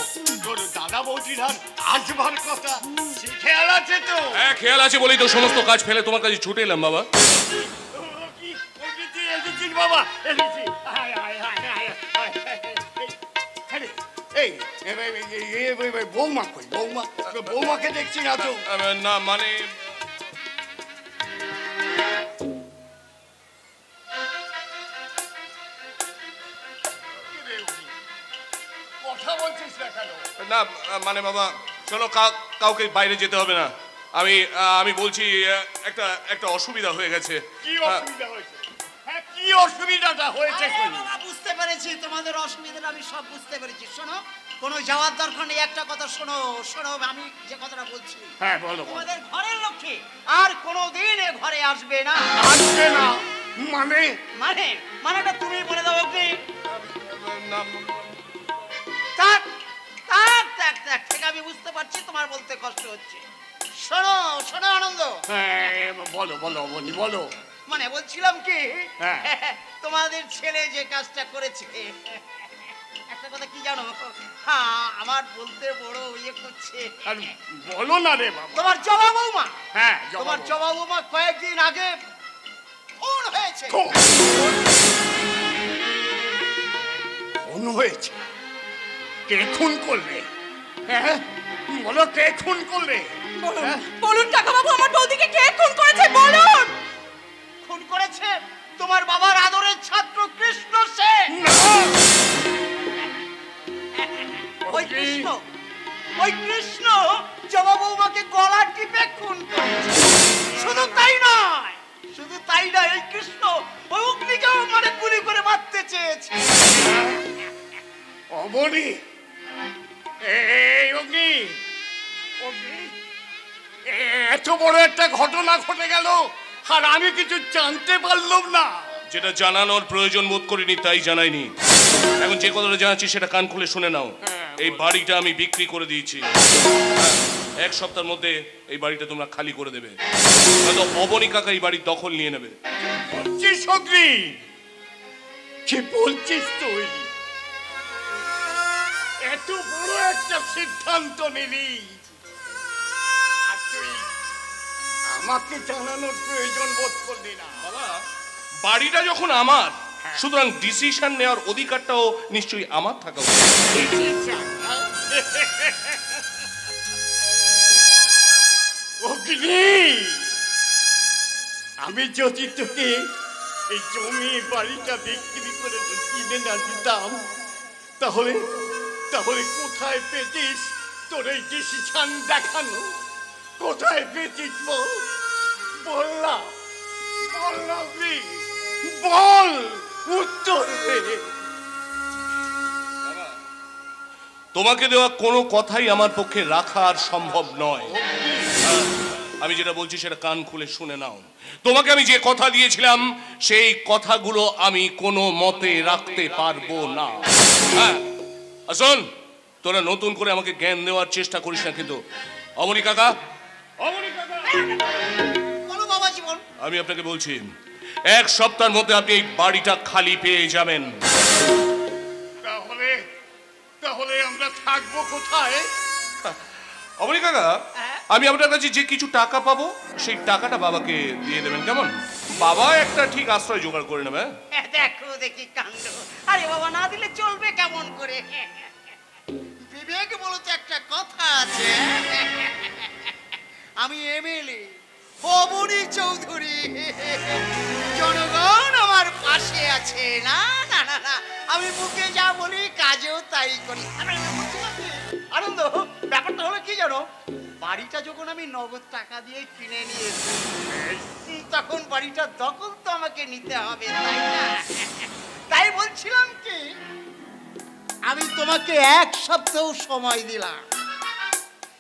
[SPEAKER 9] তোর দাদা বৌদির আর আসবার কথা, সে খেয়াল আছে তো?
[SPEAKER 6] হ্যাঁ খেয়াল আছে বলেই তো সমস্ত কাজ ফেলে তোমার কাছে ছুটে এলাম বাবা।
[SPEAKER 9] কি করবি? এসেছিস বাবা, এসেছি। আয়, আয়, আয়, আয়, আয়। এই বৌমা কই? বৌমাকে দেখছি না তো।
[SPEAKER 6] না মানে
[SPEAKER 9] কথা বলছিস না কেন?
[SPEAKER 6] না মানে বাবা চলো, কাউকে বাইরে যেতে হবে না। আমি বলছি একটা একটা অসুবিধা হয়ে গেছে।
[SPEAKER 9] কি অসুবিধা হয়েছে? হ্যাঁ কি অসুবিধাটা হয়েছে?
[SPEAKER 2] বাবা বুঝতে পেরেছি, তোমাদের অসুবিধাটা আমি সব বুঝতে পেরেছি। শোনো, কোনো যাওয়ার দরকার নেই, একটা কথা শোনো। আমি যে কথাটা বলছি,
[SPEAKER 9] হ্যাঁ বলো।
[SPEAKER 2] তোমাদের ঘরের লক্ষ্মী আর কোনোদিন এ ঘরে আসবে না।
[SPEAKER 9] আসবে না মানে?
[SPEAKER 2] মানেটা তুমি বলে দাও অগ্নি।
[SPEAKER 6] না
[SPEAKER 2] থাক ঠিক, আমি বুঝতে পারছি তোমার বলতে কষ্ট হচ্ছে। শোনো আনন্দ।
[SPEAKER 9] হ্যাঁ বলো অবনি বলো।
[SPEAKER 2] মানে বলছিলাম কি,
[SPEAKER 9] হ্যাঁ।
[SPEAKER 2] তোমাদের ছেলে যে কাজটা করেছে, একটা কথা কি জানো, হ্যাঁ আমার বলতে বড় ইয়ে করছে।
[SPEAKER 9] আর বলো না রে বাবা।
[SPEAKER 2] তোমার জবা বৌমা,
[SPEAKER 9] হ্যাঁ
[SPEAKER 2] তোমার জবা বৌমা কয়েকদিন আগে
[SPEAKER 9] হয়েছে? কে খুন করলে? হ্যাঁ, বলো কে খুন করলে?
[SPEAKER 5] বলুন কাকা বাবু, আমার বৌদিকে কে খুন করেছে বলুন।
[SPEAKER 2] খুন করেছে তোমার বাবার আদরের ছাত্র কৃষ্ণ সেন। ওই কৃষ্ণ জবা বৌমাকে গলা টিপে খুন করেছে। শুধু তাই নয়, এই কৃষ্ণ ওই অগ্নিকেও মানে গুলি করে মারতে চেয়েছে।
[SPEAKER 9] অবনি, এই অগ্নি, এত বড় একটা ঘটনা ঘটে গেল আর আমি কিছু জানতে পারলাম না।
[SPEAKER 6] যেটা জানানোর প্রয়োজন বোধ করিনি তাই জানাইনি। এখন যে কথাটা জানাচ্ছি সেটা কান খুলে শুনে নাও। এই বাড়িটা আমি বিক্রি করে দিয়েছি। এক সপ্তাহের মধ্যে এই বাড়িটা তোমরা খালি করে দেবে, নয়তো অবনী কাকা এই বাড়ির দখল নিয়ে নেবে।
[SPEAKER 9] কি বলছিস তুই? এত বড় একটা সিদ্ধান্ত নিলি আর তুই আমাকে জানানোর প্রয়োজন বোধ করলি না?
[SPEAKER 6] বাবা, বাড়িটা যখন আমার, সুতরাং ডিসিশন নেওয়ার অধিকারটাও নিশ্চয়ই আমার থাকা উচিত।
[SPEAKER 9] আমি যদি তোকে এই জমি বাড়িটা বিক্রি করে কিনে না দিতাম, তাহলে তাহলে কোথায় পেতিস তোর এই ডিসিশন দেখানো? কোথায় পেতিস বল? বললাম বল, উত্তর দে।
[SPEAKER 6] তোমাকে দেওয়া কোনো কথাই আমার পক্ষে রাখা আর সম্ভব নয়। আমি যেটা বলছি সেটা কান খুলে শুনে নাও। তোমাকে আমি যে কথা দিয়েছিলাম সেই কথাগুলো আমি কোনো মতে রাখতে পারবো না। হ্যাঁ, আসুন, তোরা নতুন করে আমাকে জ্ঞান দেওয়ার চেষ্টা করিস না কিন্তু। অমনি কাকা,
[SPEAKER 2] বলো বাবা জীবন।
[SPEAKER 6] আমি আপনাকে বলছি, এক সপ্তাহের মধ্যে আপনি এই বাড়িটা খালি পেয়ে যাবেন।
[SPEAKER 9] তাহলে আমরা থাকবো কোথায়?
[SPEAKER 6] অমনি কাকা, আমি আপনার কাছে যে কিছু টাকা পাবো সেই টাকাটা বাবাকে দিয়ে দেবেন, কেমন? বাবা একটা ঠিক আশ্রয় জোগাড় করে নেবে।
[SPEAKER 2] দেখো দেখি কাণ্ড। আরে বাবা, না দিলে চলবে কেমন করে? বিবেক বলতে একটা কথা আছে। আমি এমএলএ অবনী চৌধুরী, জনগণ আমার পাশে আছে। না না না না, আমি মুখে যা বলি কাজেও তাই করি। আনন্দ, ব্যাপারটা হলো কি জানো, বাড়িটা যখন আমি নগদ টাকা দিয়ে কিনে নিয়েছি, তখন বাড়িটার দখল তো আমাকে নিতে হবে, তাই না? তাই বলছিলাম কি, আমি তোমাকে এক সপ্তাহ সময় দিলাম।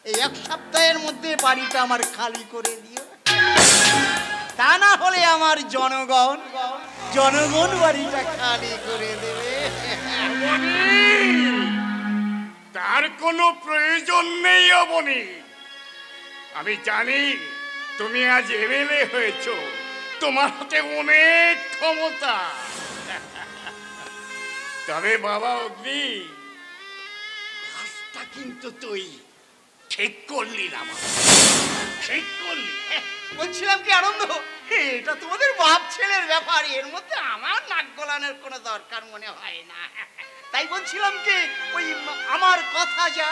[SPEAKER 2] এই এক সপ্তাহের মধ্যে বাড়িটা আমার খালি করে দিও, তা না হলে আমার জনগণ বাড়িটা খালি করে দেবে।
[SPEAKER 9] তার কোনো প্রয়োজন নেই অবনী। আমি জানি তুমি আজ এমএলএ হয়েছো, তোমার হাতে অনেক ক্ষমতা। তবে বাবা অগ্নি, কাজটা কিন্তু তুই ঠিক করলি না। ঠিক করলি?
[SPEAKER 2] বলছিলাম কি আনন্দ, এটা তোমাদের বাপ ছেলের ব্যাপার, এর মধ্যে আমার নাক গলানোর কোনো দরকার মনে হয় না। তাই বলছিলাম কি, ওই আমার কথা যা,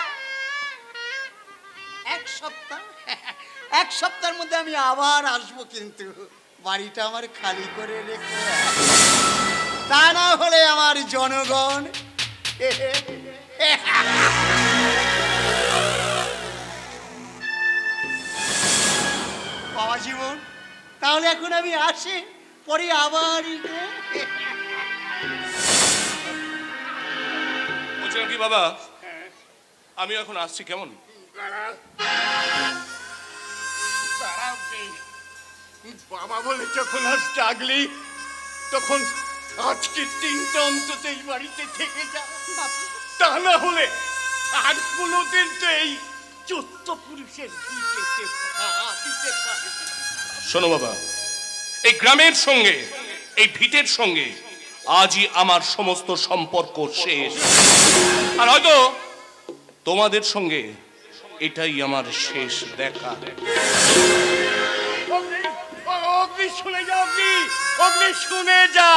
[SPEAKER 2] এক সপ্তাহের মধ্যে আমি আবার আসবো, কিন্তু বাড়িটা আমার খালি করে রেখো, তা না হলে আমার জনগণ। বাবা জীবন, তাহলে এখন আমি আসি, পরে আবার
[SPEAKER 6] বলছিলাম কি বাবা, আমি এখন আসছি, কেমন?
[SPEAKER 9] বাবা বলে যখন আজ ডাকলি, তখন আজকে 3টা অন্তত এই বাড়িতে থেকে যা, তা না হলে আর কোনোদিন তো এই 14 পুরুষের দিতে পারে।
[SPEAKER 6] শোনো বাবা, এই গ্রামের সঙ্গে, এই ভিটের সঙ্গে আজই আমার সমস্ত সম্পর্ক শেষ। আর হয়তো তোমাদের সঙ্গে এটাই আমার শেষ দেখা।
[SPEAKER 9] অগ্নি শুনে যা, অগ্নি শুনে যা।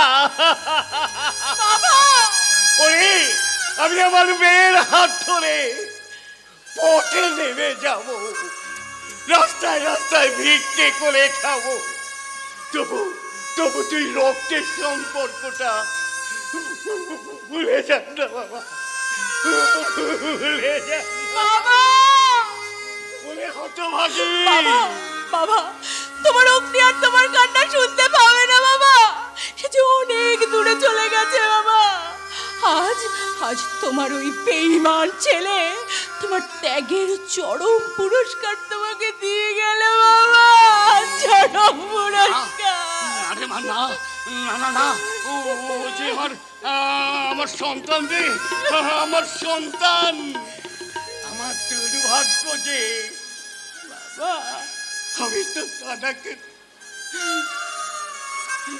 [SPEAKER 9] ওরে আমি আমার মেয়ের হাত ধরে পথে নেমে যাব, রাস্তায় রাস্তায় ভিক্ষে করে খাবো। তবু তবু তুই রক্তের সম্পর্কটা ভুলে যান না বাবা, ভুলে যান না। বলে হতভাগী
[SPEAKER 5] বাবা, তোমার অগ্নি আর তোমার কান্না শুনতে পাবে না বাবা, সে যে অনেক দূরে চলে গেছে বাবা। আজ আজ তোমার ওই বেঈমান ছেলে তোমার ত্যাগের চরম পুরস্কার তোমাকে দিয়ে গেল বাবা, চরম পুরস্কার।
[SPEAKER 9] আরে মা, না না না না, ও যে আমার সন্তান রে, আমার সন্তান, আমার দুর্ভাগ্য যে বাবা, আমি তো তাকে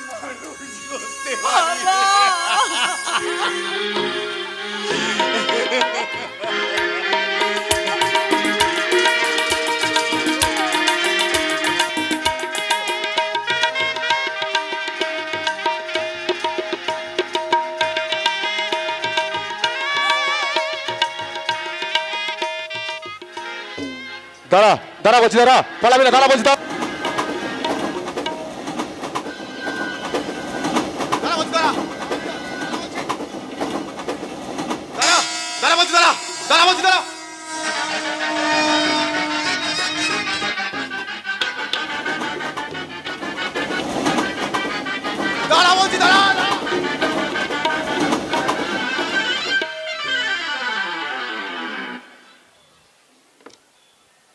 [SPEAKER 9] মানুষ করতে পারি।
[SPEAKER 7] দাঁড়া দাঁড়া বলছি, দাঁড়া, পালাবি না, দাঁড়া বলছি, দাঁড়া বলছি, দাঁড়া দাঁড়া বলছি, দাঁড়া দাঁড়া বলছি, দাঁড়া। দাঁড়া বলছি, দাঁড়া।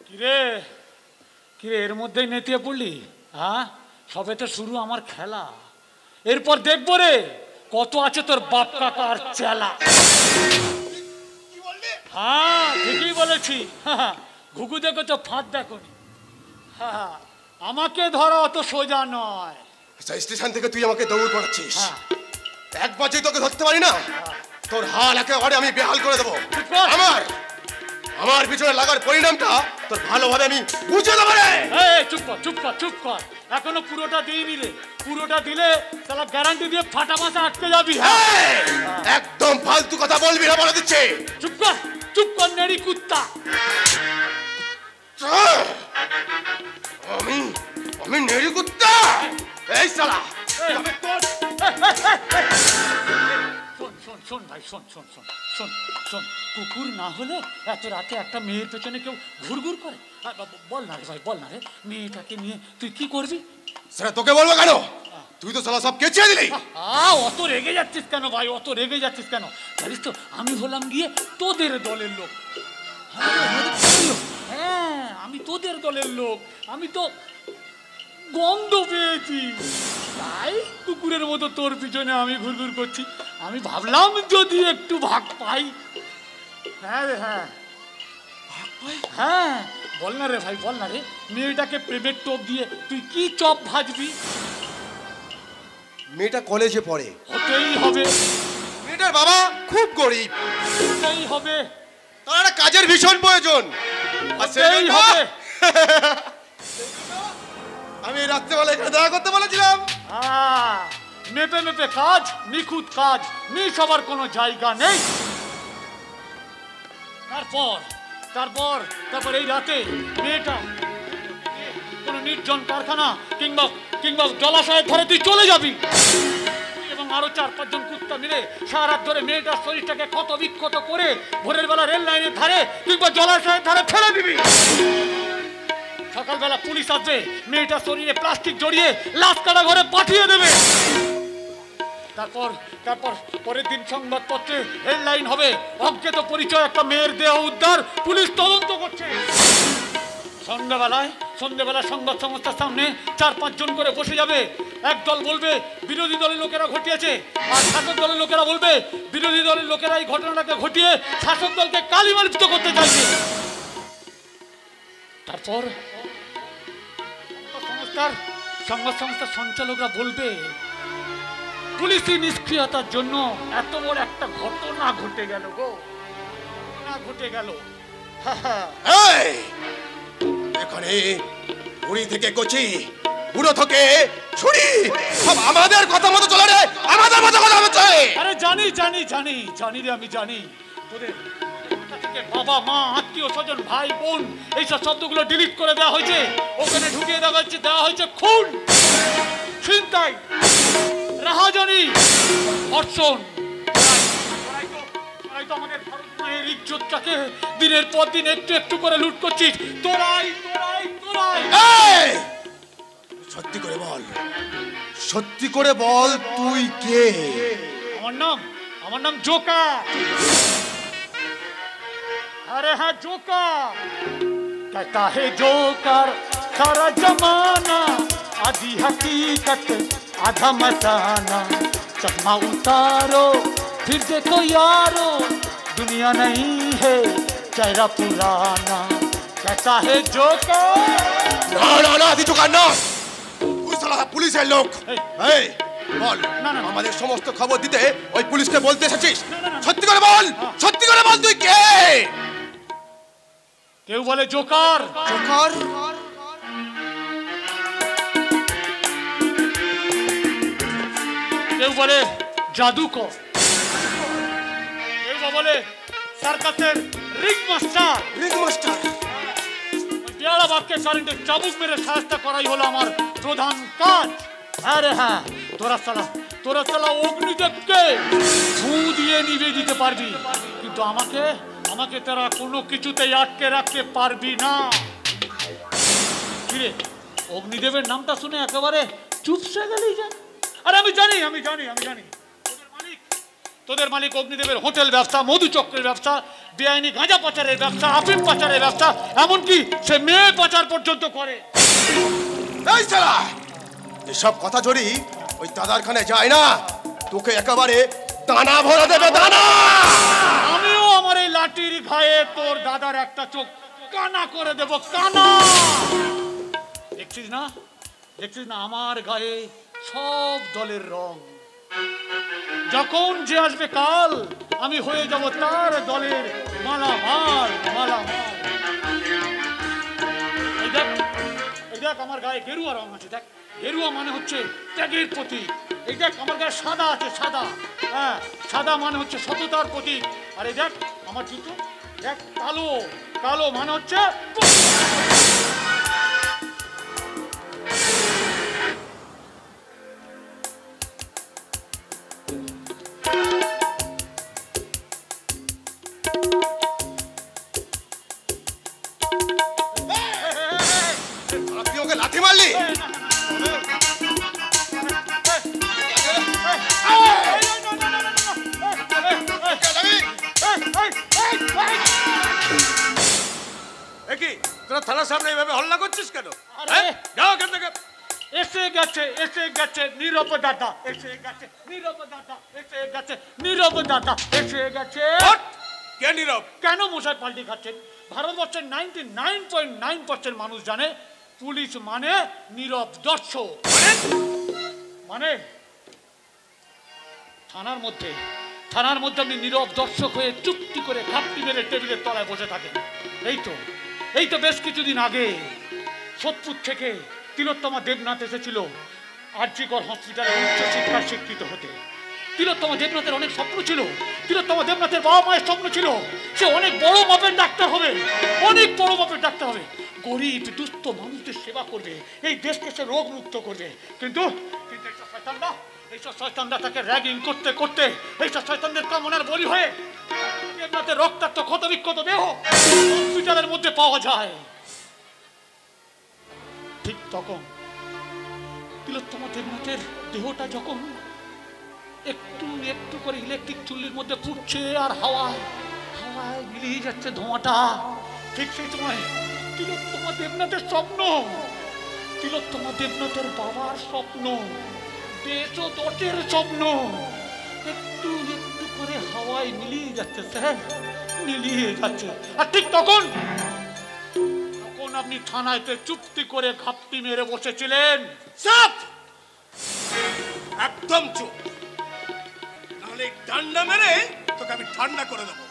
[SPEAKER 1] কিরে কিরে, এর মধ্যেই নেতিয়ে পড়লি? হ্যাঁ, সবে তো শুরু আমার খেলা, এরপর দেখবো রে কত আছে তোর বাপ কাকার চেলা। হ্যাঁ ঠিকই বলেছি, ঘুঘু দেখেছো ফাঁদ দেখোনি। হ্যাঁ, আমাকে ধরা অত সোজা নয়।
[SPEAKER 7] স্টেশন থেকে তুই আমাকে দৌড় করাচ্ছিস,
[SPEAKER 1] হ্যাঁ।
[SPEAKER 7] একবার যদি তোকে ধরতে পারি না, তোর হাল একেবারে আমি বেহাল করে দেবো। আমার পিছনে লাগার পরিণামটা তোর ভালোভাবে আমি বুঝে দেবো রে।
[SPEAKER 1] চুপ কর চুপ কর চুপ কর, এখনো পুরোটা দিইনি রে, পুরোটা দিলে তাহলে গ্যারান্টি দিয়ে ফাটা মাথা আটকে যাবি।
[SPEAKER 7] একদম ফালতু কথা বলবি না বলে দিচ্ছে।
[SPEAKER 1] চুপ কর নেড়ি কুত্তা।
[SPEAKER 7] আমি নেড়ি কুত্তা? এই শালা,
[SPEAKER 1] শোন ভাই, শোন, কুকুর না হলে এত রাতে একটা মেয়ের পেছনে কেউ ঘুরঘুর করে? বল না রে ভাই, বল না রে, মেয়েটাকে নিয়ে তুই কি করবি?
[SPEAKER 7] সেটা তোকে বলবো কেন? তুই তো শালা সব কেচিয়ে দিলি।
[SPEAKER 1] অত রেগে যাচ্ছিস কেন ভাই, অত রেগে যাচ্ছিস কেন? জানিস তো আমি হলাম গিয়ে তোদের দলের লোক। হ্যাঁ, আমি তোদের দলের লোক, আমি তো গন্ধ পেয়েছি, তাই কুকুরের মতো তোর পিছনে আমি ঘুরঘুর করছি। আমি ভাবলাম যদি একটু ভাগ পাই। হ্যাঁ রে, হ্যাঁ হ্যাঁ, বল না রে ভাই, বল না রে, মেয়েটাকে প্রেমের টোপ দিয়ে তুই কি চপ ভাজবি?
[SPEAKER 7] মেয়েটা কলেজে পড়ে,
[SPEAKER 1] হতেই হবে।
[SPEAKER 7] মেয়েটার বাবা খুব গরিব,
[SPEAKER 1] হতেই হবে।
[SPEAKER 7] তার একটা কাজের ভীষণ প্রয়োজন।
[SPEAKER 1] হতেই হবে।
[SPEAKER 7] আমি রাত্রেবেলা এখানে দেখা করতে বলেছিলাম।
[SPEAKER 1] মেপে মেপে কাজ, নিখুঁত কাজ, মিস হবার কোনো জায়গা নেই। তারপর এই রাতে মেয়েটা কোনো নির্জন কারখানা কিংবা জলাশয়ের ধারে তুই চলে যাবি এবং আরো 4-5 জন কুত্তা মিলে সারা রাত ধরে মেয়েটার শরীরটাকে ক্ষত বিক্ষত করে ভোরের বেলা রেল লাইনের ধারে কিংবা জলাশয়ের ধারে ফেলে দিবি। সকালবেলা পুলিশ আসবে, মেয়েটার শরীরে প্লাস্টিক জড়িয়ে লাশ কাটা ঘরে পাঠিয়ে দেবে। তারপর পরের দিন সংবাদপত্রে হেডলাইন হবে, অজ্ঞাত পরিচয় একটা মেয়ের দেহ উদ্ধার, পুলিশ তদন্ত করছে। সন্ধ্যাবেলা সংবাদ সংস্থার সামনে 4-5 জন করে বসে যাবে। একদল বলবে বিরোধী দলের লোকেরা ঘটিয়েছে, আর শাসক দলের লোকেরা বলবে বিরোধী দলের লোকেরা এই ঘটনাটাকে ঘটিয়ে শাসক দলকে কালিমালিপ্ত করতে চাইছে। তারপর সংবাদ সংস্থার সঞ্চালকরা বলবে পুলিশি নিষ্ক্রিয়তার জন্য এত বড় একটা ঘটনা ঘটে গেল গো, ঘটে গেল।
[SPEAKER 7] এখানে বুড়ি থেকে কচি, বুড়ো থেকে ছুরি, সব আমাদের কথা মতো চলে রে, আমাদের মতো কথা চলে।
[SPEAKER 1] আরে জানি জানি জানি জানি জানি রে, আমি জানি তোদের থেকে বাবা মা আত্মীয় স্বজন ভাই বোন এইসব শব্দগুলো ডিলিট করে দেওয়া হয়েছে, ওখানে ঢুকিয়ে দেওয়া হয়েছে খুন, ছিনতাই, রাহাজানি, ধর্ষণ। তোরাই তো আমাদের ভারত মায়ের ইজ্জতটাকে দিনের পর দিন একটু একটু করে লুট করছিস। তোরাই তোরাই তোরাই
[SPEAKER 7] সত্যি করে বল, সত্যি করে বল তুই কে?
[SPEAKER 1] আমার নাম জোকার। अरे हाँ जोकर, कहता है जोकर सारा जमाना, आधी हकीकत आधा मसाना, चकमा उतारो फिर देखो यारो, दुनिया नहीं है चेहरा पुराना, कहता है जोकर।
[SPEAKER 7] না না না, আদি জোকার না, তুই শালা পুলিশের লোক। এই বল, আমাদের সমস্ত খবর দিতে ওই পুলিশকে বলতে এসেছিস? সত্যি করে বল, সত্যি করে বল তুই কে?
[SPEAKER 1] কেউ বলে জোকার,
[SPEAKER 7] জোকার
[SPEAKER 1] কেউ বলে জাদুকর, কেউ বলে সার্কাসের রিং মাস্টার। পেয়ারা বাক্যে কারেন্টে চাবুক মেরে সাহায্য করাই হলো আমার প্রধান কাজ। আরে হ্যাঁ, তোরা সালা অগ্নিদেবকে ফু দিয়ে নিভে দিতে পারবি, কিন্তু আমাকে তারা কোনো কিছুতেই আটকে রাখতে পারবি না। কিরে, অগ্নিদেবের নামটা শুনে একেবারে চুপসে গেলি যে? আরে আমি জানি তোদের মালিক অগ্নিদেবের হোটেল ব্যবসা, মধুচক্রের ব্যবসা, বেআইনি গাঁজা পাচারের ব্যবসা, আফিম পাচারের ব্যবসা, এমনকি সে মেয়ে পাচার পর্যন্ত করে।
[SPEAKER 7] এই শালা, এসব কথা যদি ওই দাদার খানে যায় না, তোকে একেবারে দানা ভরা দেবে, দানা।
[SPEAKER 1] আমিও আমার এই লাঠির ঘায়ে তোর দাদার একটা চোখ কানা করে দেব, কানা। দেখছিস না আমার গায়ে সব দলের রং। যখন যে আসবে কাল, আমি হয়ে যাব তার দলের মালামাল। এই দেখ আমার গায়ে গেরুয়া রং আছে, দেখ গেরুয়া মানে হচ্ছে ত্যাগের প্রতীক। এই দেখ আমার গায়ে সাদা আছে, সাদা, হ্যাঁ সাদা মানে হচ্ছে সততার প্রতীক। আর এই দেখ আমার জুতো, দেখ কালো, কালো মানে হচ্ছে
[SPEAKER 7] লাঠি মারলি?
[SPEAKER 8] তোরা থানার সামনে এইভাবে হল্লা করছিস কেন? যাও এখান থেকে।
[SPEAKER 1] এসে গেছে নীরব দাদা, এসে গেছে নীরব দাদা, এসে গেছে নীরব দাদা, এসে গেছে।
[SPEAKER 8] কে নীরব?
[SPEAKER 1] কেন মশাই পাল্টি খাচ্ছেন? ভারতবর্ষের 99.9% মানুষ জানে পুলিশ মানে নীরব দর্শক। মানে থানার মধ্যে আপনি নীরব দর্শক হয়ে চুপটি করে ঘাপটি মেরে টেবিলের তলায় বসে থাকেন। এই তো বেশ কিছুদিন আগে সোদপুর থেকে তিলোত্তমা দেবনাথ এসেছিল আরজিকর হসপিটালে উচ্চশিক্ষার স্বীকৃত হতে। তিলোত্তমা দেবনাথের অনেক স্বপ্ন ছিল, তিলোত্তমা দেবনাথের বাবা মায়ের স্বপ্ন ছিল সে অনেক বড় মাপের ডাক্তার হবে, অনেক বড় মাপের ডাক্তার হবে, গরিব দুস্থ মানুষদের সেবা করবে, এই দেশকে সে রোগ মুক্ত করবে। কিন্তু এইসব শয়তানরা তাকে র্যাগিং করতে করতে এইসব শয়তানদের কামনার বলি হয়ে দেবনাথের রক্তাক্ত ক্ষতবিক্ষত দেহ হসপিটালের মধ্যে পাওয়া যায়। ঠিক তখন তিলোত্তমা দেবনাথের দেহটা যখন একটু একটু করে ইলেকট্রিক চুল্লির মধ্যে পুড়ছে আর হাওয়ায় মিলিয়ে যাচ্ছে ধোঁয়াটা, ঠিক সেই সময় তিলোত্তমা দেবনাথের স্বপ্ন, তিলোত্তমা দেবনাথের বাবার স্বপ্ন, দেশ ও দশের স্বপ্ন একটু একটু করে হাওয়ায় মিলিয়ে যাচ্ছে স্যার, মিলিয়ে যাচ্ছে। আর ঠিক তখন আপনি থানায়তে চুপটি করে ঘাপটি মেরে বসেছিলেন।
[SPEAKER 8] চুপ, একদম চুপ, নাহলে ডান্ডা মেরে তোকে আমি ঠান্ডা করে দেবো।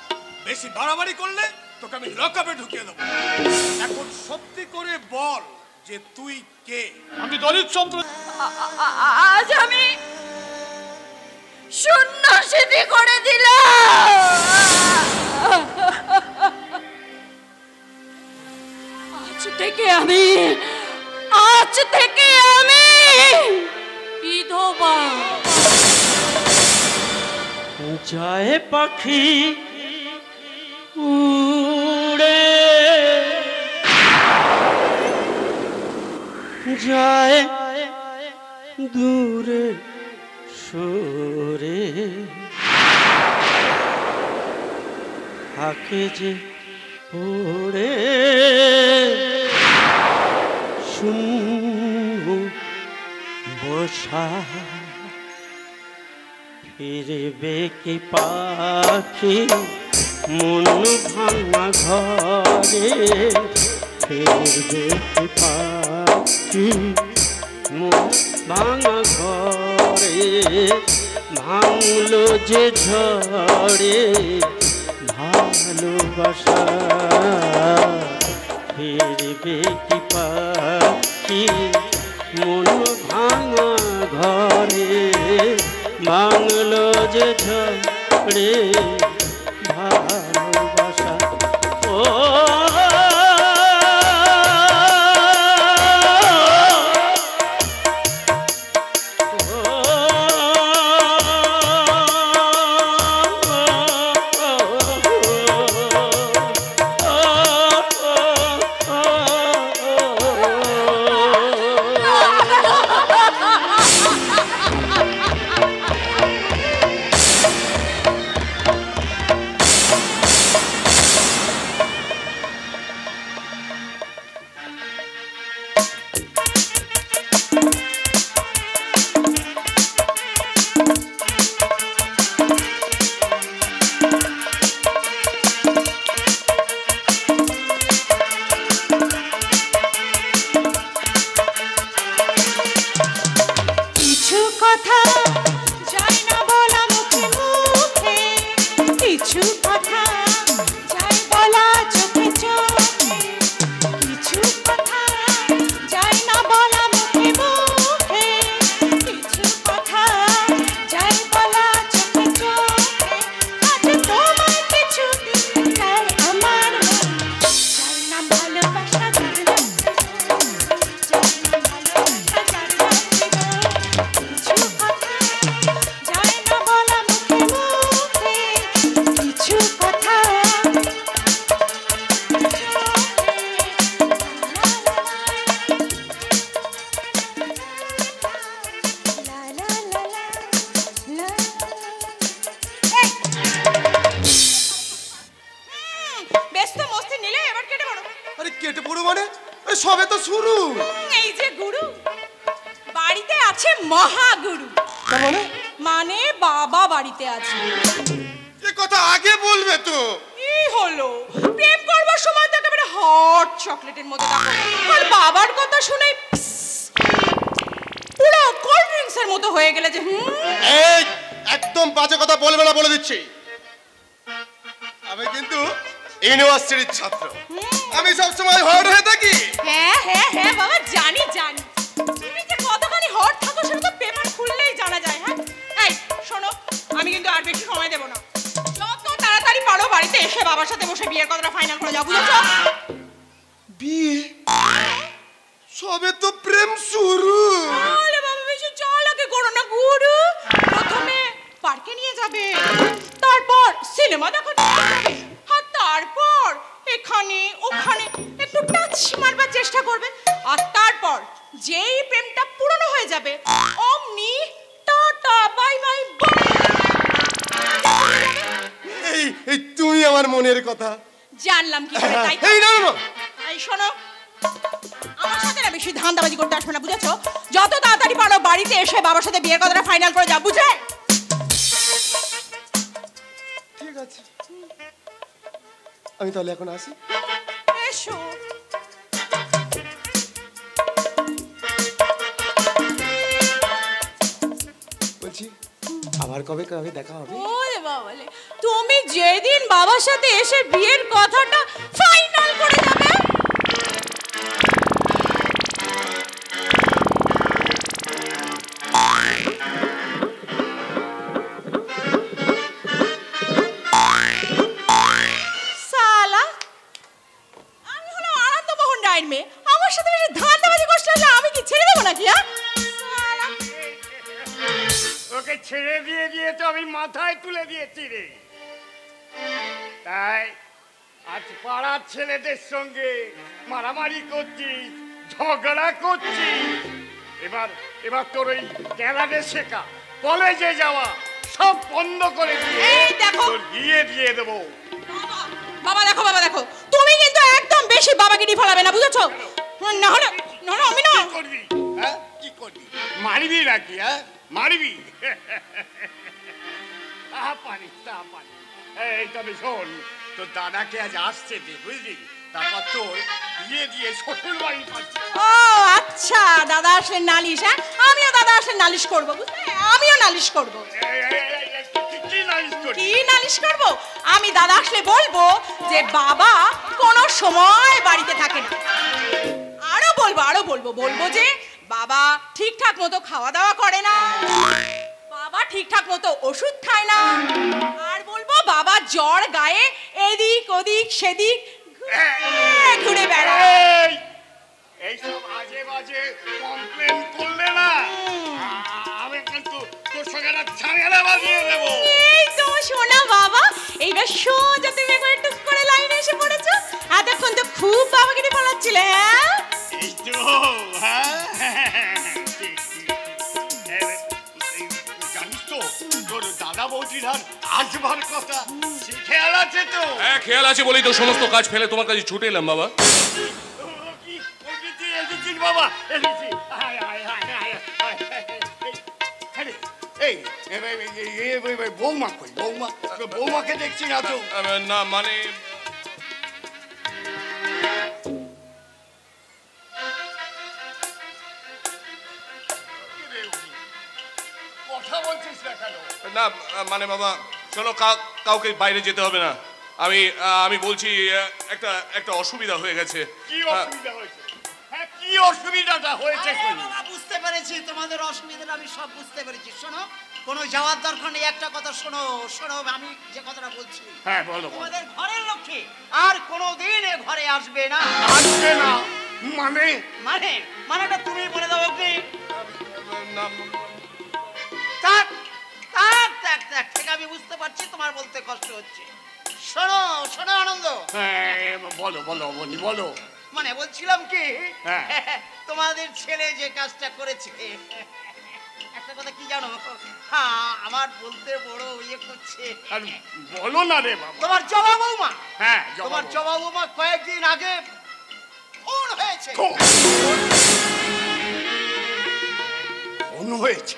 [SPEAKER 8] বেশি বাড়াবাড়ি করলে তোকে আমি লকআপে ঢুকিয়ে দেবো। এখন সত্যি করে বল যে তুই কে?
[SPEAKER 1] আমি দলিত সম্প্রদায়।
[SPEAKER 5] আজ আমি সন্ন্যাসী আমি আজ থেকে আমি বিধবা।
[SPEAKER 4] যায় পাখি উড়ে, যায় দূরে সরে, থাকে যে ওড়ে শূন্য বসা। ফিরবে কি পাখি মন ভাঙা ঘরে, ফিরবে কি পাখি মন ভাঙা ঘরে, ভাঙলো যে ঝড়ে ভালোবাসা। ফিরবে কি পাখি মন ভাঙা ঘরে, ভাঙলো যে ঝড়ে ভালোবাসা। ও
[SPEAKER 7] সবে তো শুরু।
[SPEAKER 5] এই যে গুরু বাড়িতে আছে, মহাগুরু
[SPEAKER 7] মানে
[SPEAKER 5] মানে বাবা বাড়িতে আছে।
[SPEAKER 7] এ কথা আগে বলবে তো।
[SPEAKER 5] কি হলো, প্রেম করবার সময় তো একেবারে হট চকলেটের মতো দেখো, আর বাবার কথা শুনে পুরো কোল্ড ড্রিঙ্কসের মতো হয়ে গেলে যে।
[SPEAKER 7] এই একদম বাজে কথা বলবে না, বলে দিচ্ছি। আমি কিন্তু ইউনিভার্সিটির ছাত্র, আমি সবসময় হট হয়ে থাকি।
[SPEAKER 5] হ্যাঁ হ্যাঁ হ্যাঁ বাবা, জানি জানি তুমি যে কতখানি হট থাকো সেটা তো পেপার খুললেই জানা যায়। হ্যাঁ এই শোনো, আমি কিন্তু আর বেশি সময় দেব না, যত তাড়াতাড়ি পারো বাড়িতে এসে বাবার সাথে বসে বিয়ের কথাটা ফাইনাল করে যাও, বুঝেছো?
[SPEAKER 7] বিয়ে? সবে তো প্রেম শুরু।
[SPEAKER 5] আরে বাবা, বেশি চালাকি করো না গুরু। প্রথমে পার্কে নিয়ে যাবে, তারপর সিনেমা দেখাতে নিয়ে যাবে, আর তারপর এখানে ওখানে একটু টাচ মারবার চেষ্টা করবে, আর তারপর যেই প্রেমটা পুরনো হয়ে যাবে অমনি টাটা বাই বাই।
[SPEAKER 7] এই তুমি আমার মনের কথা
[SPEAKER 5] জানলাম কি করে, তাই তো?
[SPEAKER 7] এই না না,
[SPEAKER 5] এই শোনো, আমার সাথে না বেশি ধান্দাবাজি করতে আসবে না, বুঝেছো? যত তাড়াতাড়ি পারো বাড়িতে এসে বাবার সাথে বিয়ের কথাটা ফাইনাল করে যাও, বুঝলে?
[SPEAKER 7] ঠিক আছে, আমি তাহলে এখন আসি।
[SPEAKER 5] এসো।
[SPEAKER 7] বলছি আবার কবে কবে দেখা হবে?
[SPEAKER 5] ওরে বাবালে, তুমি যেদিন বাবার সাথে এসে বিয়ের কথাটা ফাইনাল করে যাবে, সালা আমি হলো আনন্দমোহন রায়ের মেয়ে,
[SPEAKER 9] ছেড়ে দিয়ে দিয়ে তো আমি মাথায় তুলে দিয়েছি রে। তাই আজ পাড়ার ছেলেদের সঙ্গে মারামারি করছিস, ঝগড়া করছিস। এবার এবার তোর ওই ক্যারাটে শেখা, কলেজে যাওয়া সব বন্ধ করে দিয়ে
[SPEAKER 10] এই দেখো।
[SPEAKER 9] তোর বিয়ে দিয়ে দেবো।
[SPEAKER 10] বাবা দেখো, বাবা দেখো, তুমি কিন্তু একদম বেশি বাবাগিরি ফলাবে না, বুঝেছো? না হলে না না আমি না।
[SPEAKER 9] কি করবি? হ্যাঁ কি করবি? মারবি নাকি? হ্যাঁ মারবি? পারিস তা পারিস। এই তবে শোন, তোর দাদাকে আজ আসছে যে, বুঝলি? তারপর তোর বিয়ে দিয়ে শ্বশুর বাড়ি পাচ্ছি।
[SPEAKER 10] ও আচ্ছা, দাদা আসলে নালিশ। হ্যাঁ আমিও দাদা আসলে নালিশ করবো, বুঝলে? আমিও নালিশ করবো।
[SPEAKER 9] কি নালিশ করবি?
[SPEAKER 10] কি নালিশ করবো? আমি দাদা আসলে বলবো যে বাবা কোনো সময় বাড়িতে থাকে না। আরো বলবো যে বাবা ঠিকঠাক মতো খাওয়া দাওয়া করে না, বাবা ঠিকঠাক মতো ওষুধ খায় না, আর বলবো বাবা জ্বর গায়ে এদিক ওদিক সেদিক ঘুরে বেড়ায়।
[SPEAKER 9] এইসব আজে বাজে কমপ্লেন করলে না আমি কিন্তু তোর সঙ্গে একটা ঝামেলা বাঁধিয়ে দেবো।
[SPEAKER 10] এই তো শোনা বাবা, এইবার সোজা তুমি একবার টুক করে লাইনে এসে পড়েছো। এতক্ষণ তো খুব বাবাগিরি ফলাচ্ছিলে। হ্যাঁ
[SPEAKER 9] এই তো, হ্যাঁ ঠিক, ঠিক। জানিস তো তোর দাদা বৌদির আর আসবার কথা, সে খেয়াল আছে তো?
[SPEAKER 6] হ্যাঁ খেয়াল আছে বলেই তো সমস্ত কাজ ফেলে তোমার কাছে ছুটে এলাম বাবা।
[SPEAKER 9] কি করবি? এসেছিস বাবা, এসেছি। আয়, আয়, আয়, আয়, আয়। এই বৌমা কই? বৌমাকে দেখছি না তো।
[SPEAKER 6] না মানে
[SPEAKER 9] কথা বলছিস না কেন?
[SPEAKER 6] না মানে বাবা চলো, কাউকে বাইরে যেতে হবে না। আমি বলছি একটা অসুবিধা হয়ে গেছে।
[SPEAKER 9] কি অসুবিধা হয়েছে? হ্যাঁ কি অসুবিধাটা হয়েছে?
[SPEAKER 2] বাবা বুঝতে পেরেছি তোমাদের অসুবিধাটা, আমি সব বুঝতে পেরেছি। শোনো, কোনো যাওয়ার দরকার নেই। একটা কথা শোনো, আমি যে কথাটা বলছি।
[SPEAKER 9] হ্যাঁ বলো।
[SPEAKER 2] তোমাদের ঘরের লক্ষ্মী আর কোনোদিন এ ঘরে আসবে না।
[SPEAKER 9] আসবে না মানে?
[SPEAKER 2] মানেটা তুমি বলে দাও অগ্নি।
[SPEAKER 6] না
[SPEAKER 2] থাক ঠিক, আমি বুঝতে পারছি তোমার বলতে কষ্ট হচ্ছে। শোনো আনন্দ।
[SPEAKER 9] হ্যাঁ বলো অবনি বলো।
[SPEAKER 2] মানে বলছিলাম কি,
[SPEAKER 9] হ্যাঁ।
[SPEAKER 2] তোমাদের ছেলে যে কাজটা করেছে, একটা কথা কি জানো? হ্যাঁ আমার বলতে বড় ইয়ে করছে।
[SPEAKER 9] আর বলো না রে বাবা।
[SPEAKER 2] তোমার জবা বৌমা,
[SPEAKER 9] হ্যাঁ
[SPEAKER 2] তোমার জবা বৌমা কয়েকদিন আগে খুন হয়েছে।
[SPEAKER 9] খুন হয়েছে?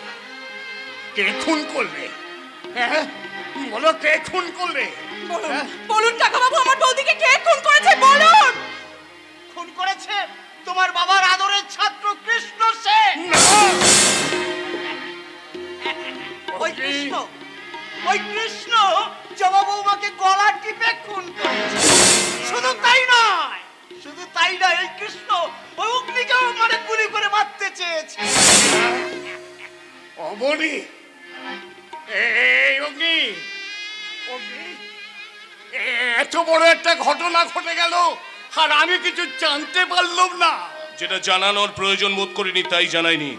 [SPEAKER 9] কে খুন করবে? হ্যাঁ বলো, কে খুন করবে?
[SPEAKER 10] বলুন কাকা বাবু, আমার বৌদিকে কে খুন করেছে বলুন।
[SPEAKER 2] খুন করেছে তোমার বাবার আদরের ছাত্র কৃষ্ণ সেন। ওই কৃষ্ণ জবা বৌমাকে গলা টিপে খুন করেছে। শুধু তাই নয়, এই কৃষ্ণ ওই অগ্নিকেও মানে গুলি করে মারতে চেয়েছে।
[SPEAKER 9] অবনি, এই অগ্নি, এত বড় একটা ঘটনা ঘটে গেল আর আমি কিছু জানতে পারলাম না।
[SPEAKER 6] যেটা জানানোর প্রয়োজন বোধ করিনি তাই জানাইনি।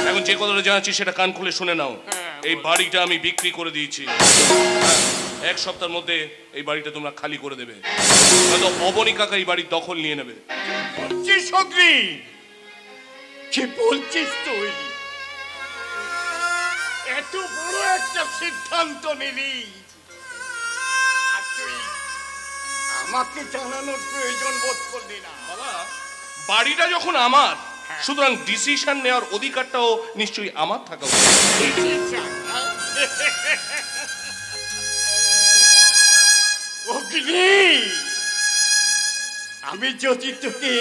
[SPEAKER 6] এখন যে কথাটা জানাচ্ছি সেটা কান খুলে শুনে নাও। এই বাড়িটা আমি বিক্রি করে দিয়েছি। এক সপ্তাহের মধ্যে এই বাড়িটা তোমরা খালি করে দেবে, হয়তো অবনী কাকা এই বাড়ির দখল নিয়ে নেবে।
[SPEAKER 9] কি বলছিস তুই? এত বড় একটা সিদ্ধান্ত নিলি আর তুই আমাকে জানানোর প্রয়োজন বোধ করলি না?
[SPEAKER 6] বাবা বাড়িটা যখন আমার, সুতরাং ডিসিশন নেওয়ার অধিকারটাও নিশ্চয়ই আমার থাকা উচিত।
[SPEAKER 9] আমি যদি তোকে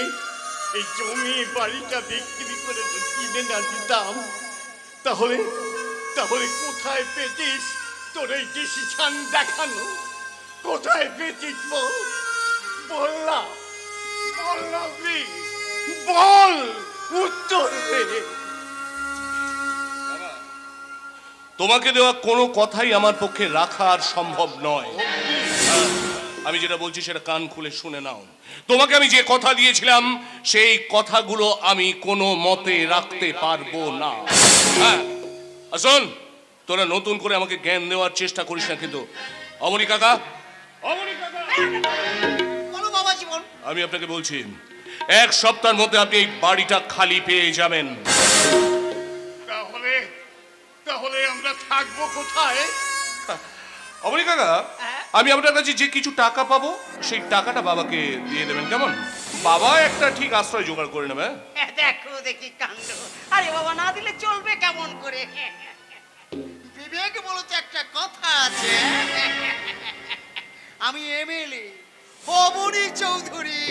[SPEAKER 9] এই জমি বাড়িটা বিক্রি করে কিনে না দিতাম, তাহলে কোথায় পেতিস তোর এই ডিসিশন দেখানো? কোথায় পেতিস বল? বললাম বল, উত্তর দে।
[SPEAKER 6] তোমাকে দেওয়া কোনো কথাই আমার পক্ষে রাখা আর সম্ভব নয়। আমি যেটা বলছি সেটা কান খুলে শুনে নাও। তোমাকে আমি যে কথা দিয়েছিলাম সেই কথাগুলো আমি কোনো মতে রাখতে পারবো না। হ্যাঁ আসুন, তোরা নতুন করে আমাকে জ্ঞান দেওয়ার চেষ্টা করিস না কিন্তু। অমনি কাকা, অমনি কাকা,
[SPEAKER 2] বলো বাবা জীবন।
[SPEAKER 6] আমি আপনাকে বলছি 1 সপ্তাহের মধ্যে আপনি এই বাড়িটা খালি পেয়ে যাবেন।
[SPEAKER 9] তাহলে তাহলে আমরা থাকবো কোথায়?
[SPEAKER 6] অমনি কাকা, আমি আপনার কাছে যে কিছু টাকা পাবো সেই টাকাটা বাবাকে দিয়ে দেবেন, কেমন? বাবা একটা ঠিক আশ্রয় জোগাড় করে নেবে।
[SPEAKER 2] দেখো দেখি কাণ্ড। আরে বাবা, না দিলে চলবে কেমন করে? বিবেক বলতে একটা কথা আছে। আমি এমএলএ পবনী চৌধুরী,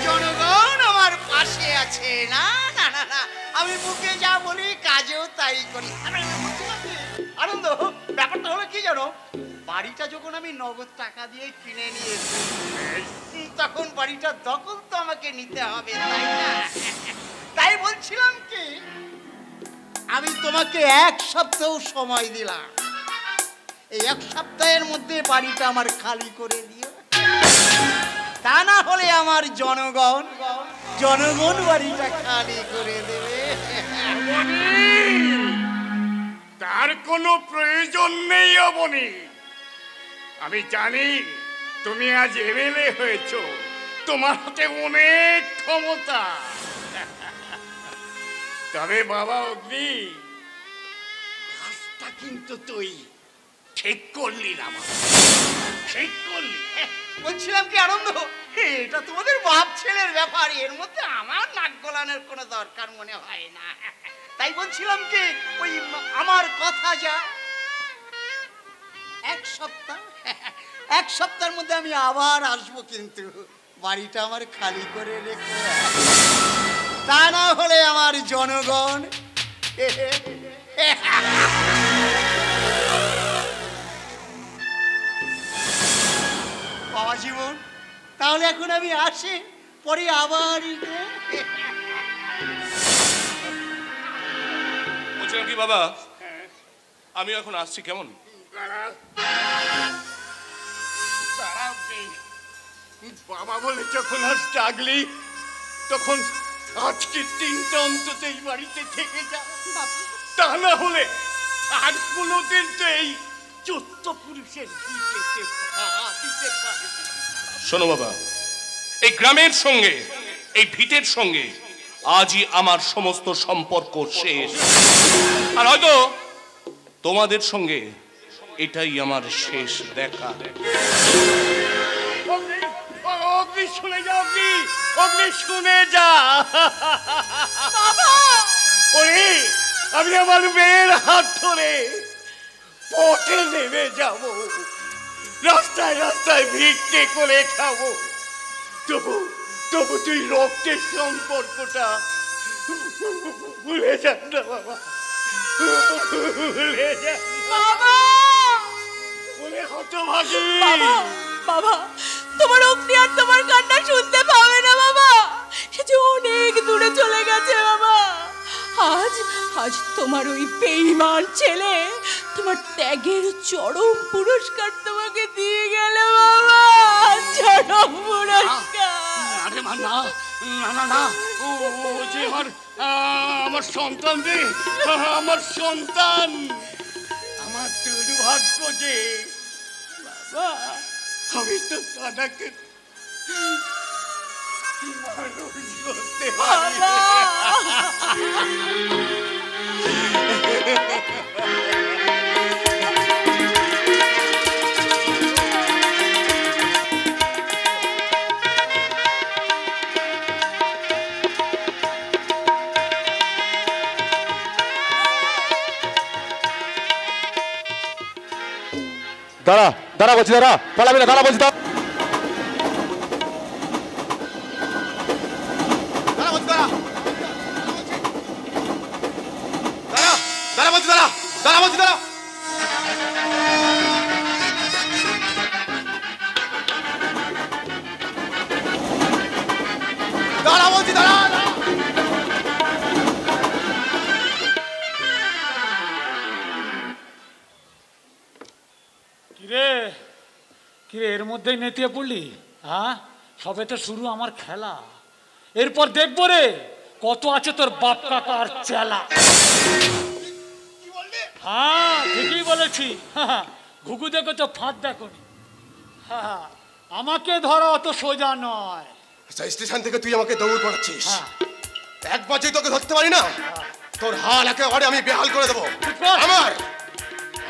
[SPEAKER 2] জনগণ আমার পাশে আছে। না না না না, আমি মুখে যা বলি কাজেও তাই করি। আনন্দ, ব্যাপারটা হলো কি জানো, বাড়িটা যখন আমি নগদ টাকা দিয়ে কিনে নিয়েছি, তখন বাড়িটার দখল তো আমাকে নিতে হবে, তাই না? তাই বলছিলাম কি, আমি তোমাকে 1 সপ্তাহ সময় দিলাম। এই 1 সপ্তাহের মধ্যে বাড়িটা আমার খালি করে দিও, তা না হলে আমার জনগণ বাড়িটা খালি করে দেবে।
[SPEAKER 9] তার কোনো প্রয়োজন নেই অবনী। আমি জানি তুমি আজ এমএলএ হয়েছো, তোমার হাতে অনেক ক্ষমতা। তবে বাবা অগ্নি, কাজটা কিন্তু তুই ঠিক করলি না বাবা, ঠিক করলি।
[SPEAKER 2] বলছিলাম কি আনন্দ, এটা তোমাদের বাপ ছেলের ব্যাপার, এর মধ্যে আমার নাক গলানোর কোনো দরকার মনে হয় না। তাই বলছিলাম কি, ওই আমার কথা যা, 1 সপ্তাহের মধ্যে আমি আবার আসবো, কিন্তু বাড়িটা আমার খালি করে রেখো, তা না হলে আমার জনগণ। বাবা জীবন, তাহলে এখন আমি আসি, পরে আবার
[SPEAKER 6] বলছিলাম কি বাবা, আমি এখন আসছি, কেমন?
[SPEAKER 9] বাবা বলে যখন আজ ডাকলি, তখন আজকে 3টা অন্তত এই বাড়িতে থেকে যা, তা না হলে আর কোনোদিন তো এই 14 পুরুষের দিতে পারে।
[SPEAKER 6] শোনো বাবা, এই গ্রামের সঙ্গে, এই ভিটের সঙ্গে আজই আমার সমস্ত সম্পর্ক শেষ, আর হয়তো তোমাদের সঙ্গে এটাই আমার শেষ দেখা।
[SPEAKER 9] অগ্নি শুনে যা, অগ্নি শুনে যা। ওরে, আমি আমার মেয়ের হাত ধরে পথে নেমে যাব, রাস্তায় রাস্তায় ভিক্ষে করে খাবো। তবু তুই রক্তের সম্পর্কটা ভুলে যান না বাবা, ভুলে যান
[SPEAKER 10] বাবা।
[SPEAKER 9] বলে হতভাগী।
[SPEAKER 10] বাবা, তোমার অগ্নি আর তোমার কান্না শুনতে পাবে না বাবা, সে যে অনেক দূরে চলে গেছে বাবা। আজ তোমার ওই বেঈমান ছেলে তোমার ত্যাগের চরম পুরস্কার তোমাকে দিয়ে গেল বাবা, চরম পুরস্কার।
[SPEAKER 9] আরে মা, না না না না, ও যে আমার সন্তান রে, আমার সন্তান, আমার দুর্ভাগ্য যে বাবা, আমি তো তাকে মানুষ করতে পারি।
[SPEAKER 7] দাঁড়া দাঁড়া বলছি, দাঁড়া, পালাবি না, দাঁড়া বলছি, দাঁড়া বলছি, দাঁড়া দাঁড়া বলছি, দাঁড়া দাঁড়া বলছি, দাঁড়া। দাঁড়া বলছি, দাঁড়া।
[SPEAKER 1] কিরে এর মধ্যেই নেতিয়ে পড়লি? হ্যাঁ, সবে তো শুরু আমার খেলা, এরপর দেখবো রে কত আছে তোর বাপ কাকার চেলা। হ্যাঁ ঠিকই বলেছি। ঘুঘু দেখেছো ফাঁদ দেখোনি। আমাকে ধরা অত সোজা নয়।
[SPEAKER 7] আচ্ছা স্টেশন থেকে তুই আমাকে দৌড় করাচ্ছিস,
[SPEAKER 1] হ্যাঁ।
[SPEAKER 7] একবার যদি তোকে ধরতে পারি না তোর হাল একেবারে আমি বেহাল করে দেবো।
[SPEAKER 1] চুপ কর।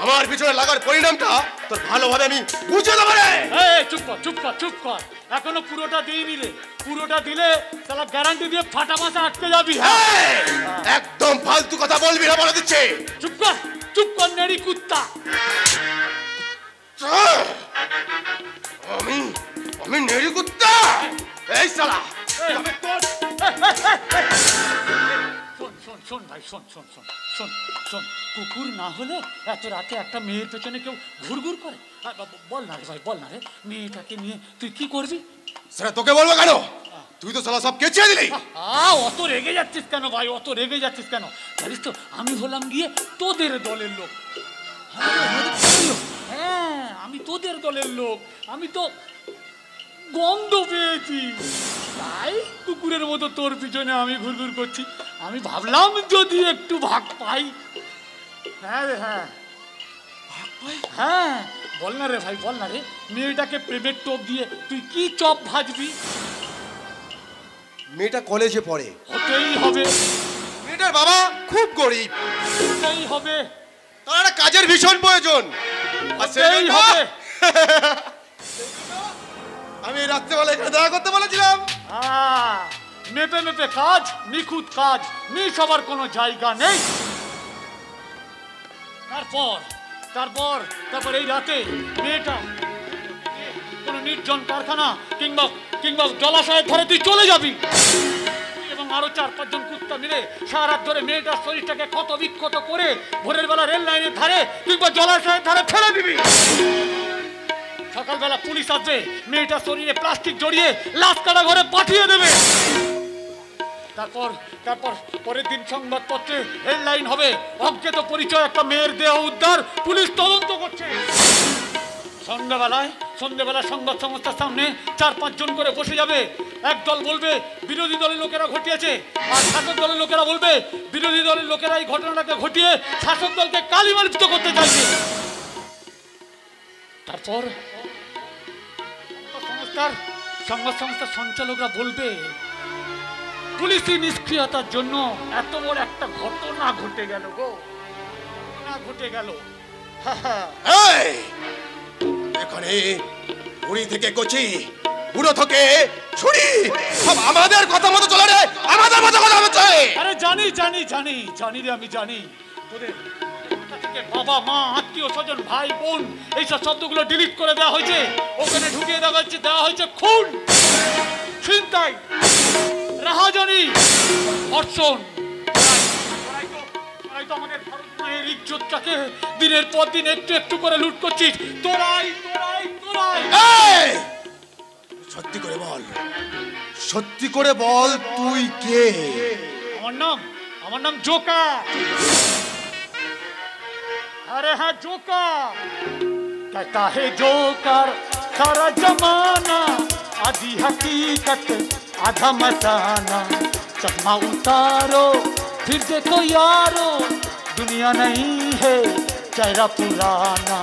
[SPEAKER 7] আমার পিছনে লাগার পরিণামটা তোর ভালোভাবে আমি বুঝে দেবো রে।
[SPEAKER 1] এই চুপ কর চুপ কর চুপ কর, এখনো পুরোটা দিইনি রে। পুরোটা দিলে তাহলে গ্যারান্টি দিয়ে ফাটা মাথা আটকে যাবি।
[SPEAKER 7] একদম ফালতু কথা বলবি না বলে দিচ্ছে।
[SPEAKER 1] চুপ কর নেড়ি কুত্তা।
[SPEAKER 7] আমি নেড়ি কুত্তা? এই শালা
[SPEAKER 1] শোন ভাই, শোন শোন শোন শোন শোন, কুকুর না হলে এত রাতে একটা মেয়ের পেছনে কেউ ঘুরঘুর করে? বল না রে ভাই, বল না রে, মেয়েটাকে নিয়ে তুই কি করবি?
[SPEAKER 7] সেটা তোকে বলবো কেন? তুই তো শালা সব কেচিয়ে দিলি।
[SPEAKER 1] অত রেগে যাচ্ছিস কেন ভাই, অত রেগে যাচ্ছিস কেন? জানিস তো আমি হলাম গিয়ে তোদের দলের লোক। হ্যাঁ আমি তোদের দলের লোক। আমি তো গন্ধ পেয়েছি, তাই কুকুরের মতো তোর পিছনে আমি ঘুরঘুর করছি। আমি ভাবলাম যদি একটু ভাগ পাই। হ্যাঁ রে হ্যাঁ হ্যাঁ, বল না রে ভাই, বল না রে, মেয়েটাকে প্রেমের টোপ দিয়ে তুই কি চপ ভাজবি?
[SPEAKER 7] মেয়েটা কলেজে পড়ে।
[SPEAKER 1] হতেই হবে।
[SPEAKER 7] মেয়েটার বাবা খুব গরিব।
[SPEAKER 1] হতেই হবে।
[SPEAKER 7] তার একটা কাজের ভীষণ প্রয়োজন।
[SPEAKER 1] হতেই হবে।
[SPEAKER 7] আমি রাত্রেবেলা এখানে দেখা করতে বলেছিলাম।
[SPEAKER 1] মেপে মেপে কাজ, নিখুঁত কাজ, মিস হবার কোনো জায়গা নেই। তারপর এই রাতে মেয়েটা কোনো নির্জন কারখানা কিংবা জলাশয়ের ধারে তুই চলে যাবি এবং আরো 4-5 জন কুত্তা মিলে সারা রাত ধরে মেয়েটার শরীরটাকে ক্ষত বিক্ষত করে ভোরের বেলা রেল লাইনের ধারে কিংবা জলাশয়ের ধারে ফেলে দিবি। সকালবেলা পুলিশ আসবে, মেয়েটার শরীরে প্লাস্টিক জড়িয়ে লাশ কাটা ঘরে পাঠিয়ে দেবে। তারপর পরের দিন সংবাদপত্রে হেডলাইন হবে, অজ্ঞাত পরিচয় একটা মেয়ের দেহ উদ্ধার, পুলিশ তদন্ত করছে। সন্ধ্যাবেলা সংবাদ সংস্থার সামনে 4-5 জন করে বসে যাবে। একদল বলবে বিরোধী দলের লোকেরা ঘটিয়েছে, আর শাসক দলের লোকেরা বলবে বিরোধী দলের লোকেরা এই ঘটনাটাকে ঘটিয়ে শাসক দলকে কালিমালিপ্ত করতে চাইছে। তারপর সংবাদ সংস্থার সঞ্চালকরা বলবে পুলিশি নিষ্ক্রিয়তার জন্য এত বড় একটা ঘটনা ঘটে গেল গো, ঘটে গেল।
[SPEAKER 7] এখানে বুড়ি থেকে কচি, বুড়ো থেকে ছুরি, সব আমাদের কথা মতো চলে রে, আমাদের মতো কথা হচ্ছে।
[SPEAKER 1] আরে জানি জানি জানি জানি রে, আমি জানি তোদের থেকে বাবা মা আত্মীয় স্বজন ভাই বোন এইসব শব্দগুলো ডিলিট করে দেওয়া হয়েছে। ওখানে ঢুকিয়ে দেওয়া হয়েছে খুন, ছিনতাই, রাহাজানি, ধর্ষণ। আমাদের ভারত মায়ের ইজ্জতটাকে দিনের পর দিন একটু একটু করে লুট করছিস। তোরাই
[SPEAKER 7] সত্যি করে বল তুই কে?
[SPEAKER 1] আমার নাম জোকার। अरे हाँ जोकर कहता है जोकर सारा जमाना, आधी हकीकत आधा मसाना, चकमा उतारो फिर देखो यारो, दुनिया नहीं है चेहरा पुराना,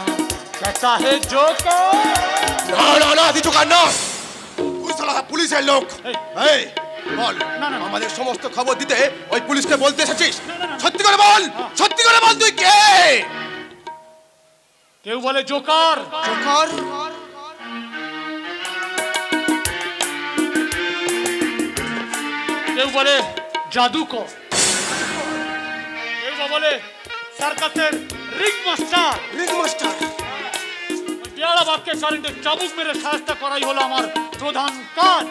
[SPEAKER 1] कहता है जोकर।
[SPEAKER 7] না আদি জোকার না, তুই শালা পুলিশের লোক। এই বল, আমাদের সমস্ত খবর দিতে ওই পুলিশকে বলতে এসেছিস? সত্যি করে বল তুই কে?
[SPEAKER 1] কেউ বলে জোকার, কেউ বলে জাদুকর, কেউ বলে সার্কাসের রিং মাস্টার। পেয়ারা বাক্যে কারেন্টের চাবুক মেরে সাহায্য করাই হলো আমার প্রধান কাজ।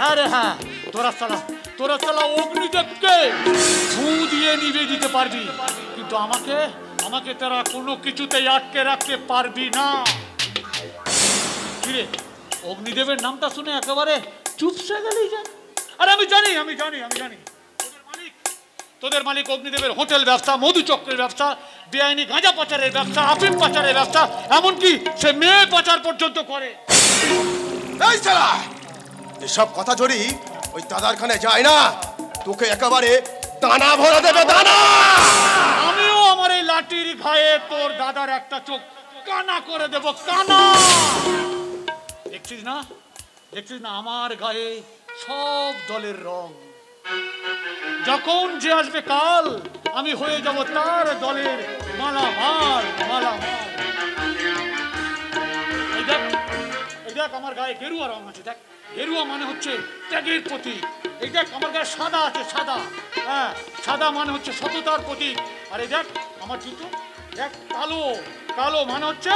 [SPEAKER 1] আরে হ্যাঁ, তোরা সালা অগ্নিদেবকে ফু দিয়ে নিভে দিতে পারবি, কিন্তু আমাকে তারা কোনো কিছুতেই আটকে রাখতে পারবি না। কিরে, অগ্নিদেবের নামটা শুনে একেবারে চুপসে গেলি যে? আরে আমি জানি তোদের মালিক অগ্নিদেবের হোটেল ব্যবসা, মধুচক্রের ব্যবসা, বেআইনি গাঁজা পাচারের ব্যবসা, আফিম পাচারের ব্যবসা, এমনকি সে মেয়ে পাচার পর্যন্ত করে।
[SPEAKER 7] এই শালা, এসব কথা যদি ওই দাদার খানে যায় না, তোকে একেবারে দানা ভরা দেবে, দানা।
[SPEAKER 1] আমিও আমার এই লাঠির ঘায়ে তোর দাদার একটা চোখ কানা করে দেব, কানা। দেখছিস না, দেখছিস না আমার গায়ে সব দলের রং। যখন যে আসবে কাল আমি হয়ে যাব তার দলের মালামাল, মালামাল। এই দেখ, এই দেখ আমার গায়ে গেরুয়া রং আছে, দেখ গেরুয়া মানে হচ্ছে ত্যাগের প্রতীক। এই দেখ আমার গায়ে সাদা আছে, সাদা, হ্যাঁ সাদা মানে হচ্ছে সততার প্রতীক। আর এই দেখ আমার জুতো, দেখ কালো, কালো মানে হচ্ছে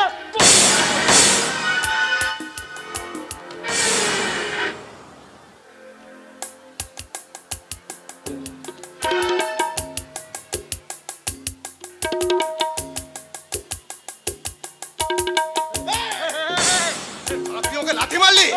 [SPEAKER 7] আপনি ওকে লাথি মারলি?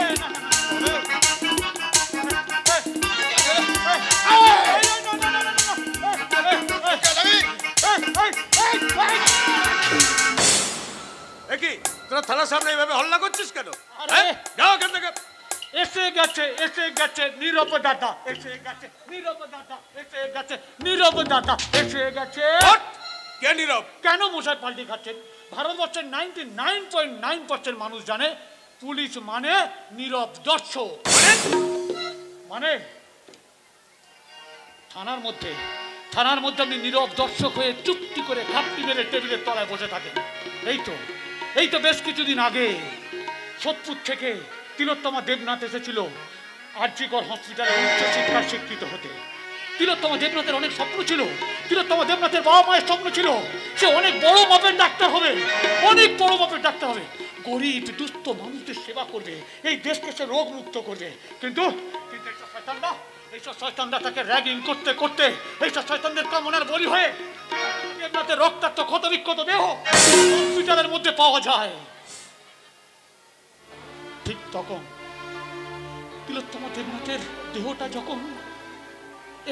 [SPEAKER 8] কি তোরা থানার সামনে এইভাবে হল্লা করছিস কেন? যাও এখান থেকে।
[SPEAKER 1] এসে গেছে, এসে গেছে নীরব দাদা, এসে গেছে নীরব দাদা, এসে গেছে নীরব দাদা, এসে গেছে।
[SPEAKER 8] কে নীরব?
[SPEAKER 1] কেন মশাই পাল্টি খাচ্ছেন? ভারতবর্ষের 99.9% মানুষ জানে পুলিশ মানে নীরব দর্শক। মানে থানার মধ্যে আপনি নীরব দর্শক হয়ে চুক্তি করে ঘাপটি মেরে টেবিলের তলায় বসে থাকেন। এই তো বেশ কিছুদিন আগে সোদপুর থেকে তিলোত্তমা দেবনাথ এসেছিল আরজিকর হসপিটালে উচ্চশিক্ষার শিক্ষিত হতে। তিলোত্তমা দেবনাথের অনেক স্বপ্ন ছিল, তিলোত্তমা দেবনাথের বাবা মায়ের স্বপ্ন ছিল সে অনেক বড় মাপের ডাক্তার হবে, অনেক বড় মাপের ডাক্তার হবে, গরিব দুস্থ মানুষদের সেবা করবে, এই দেশকে সে রোগ মুক্ত করবে। কিন্তু এইসব শয়তানরা তাকে র্যাগিং করতে করতে এইসব শয়তানদের কামনার বলি হয়ে দেবনাথের রক্তাক্ত ক্ষতবিক্ষত দেহ হসপিটালের মধ্যে পাওয়া যায়। ঠিক তখন তিলোত্তমা দেবনাথের দেহটা যখন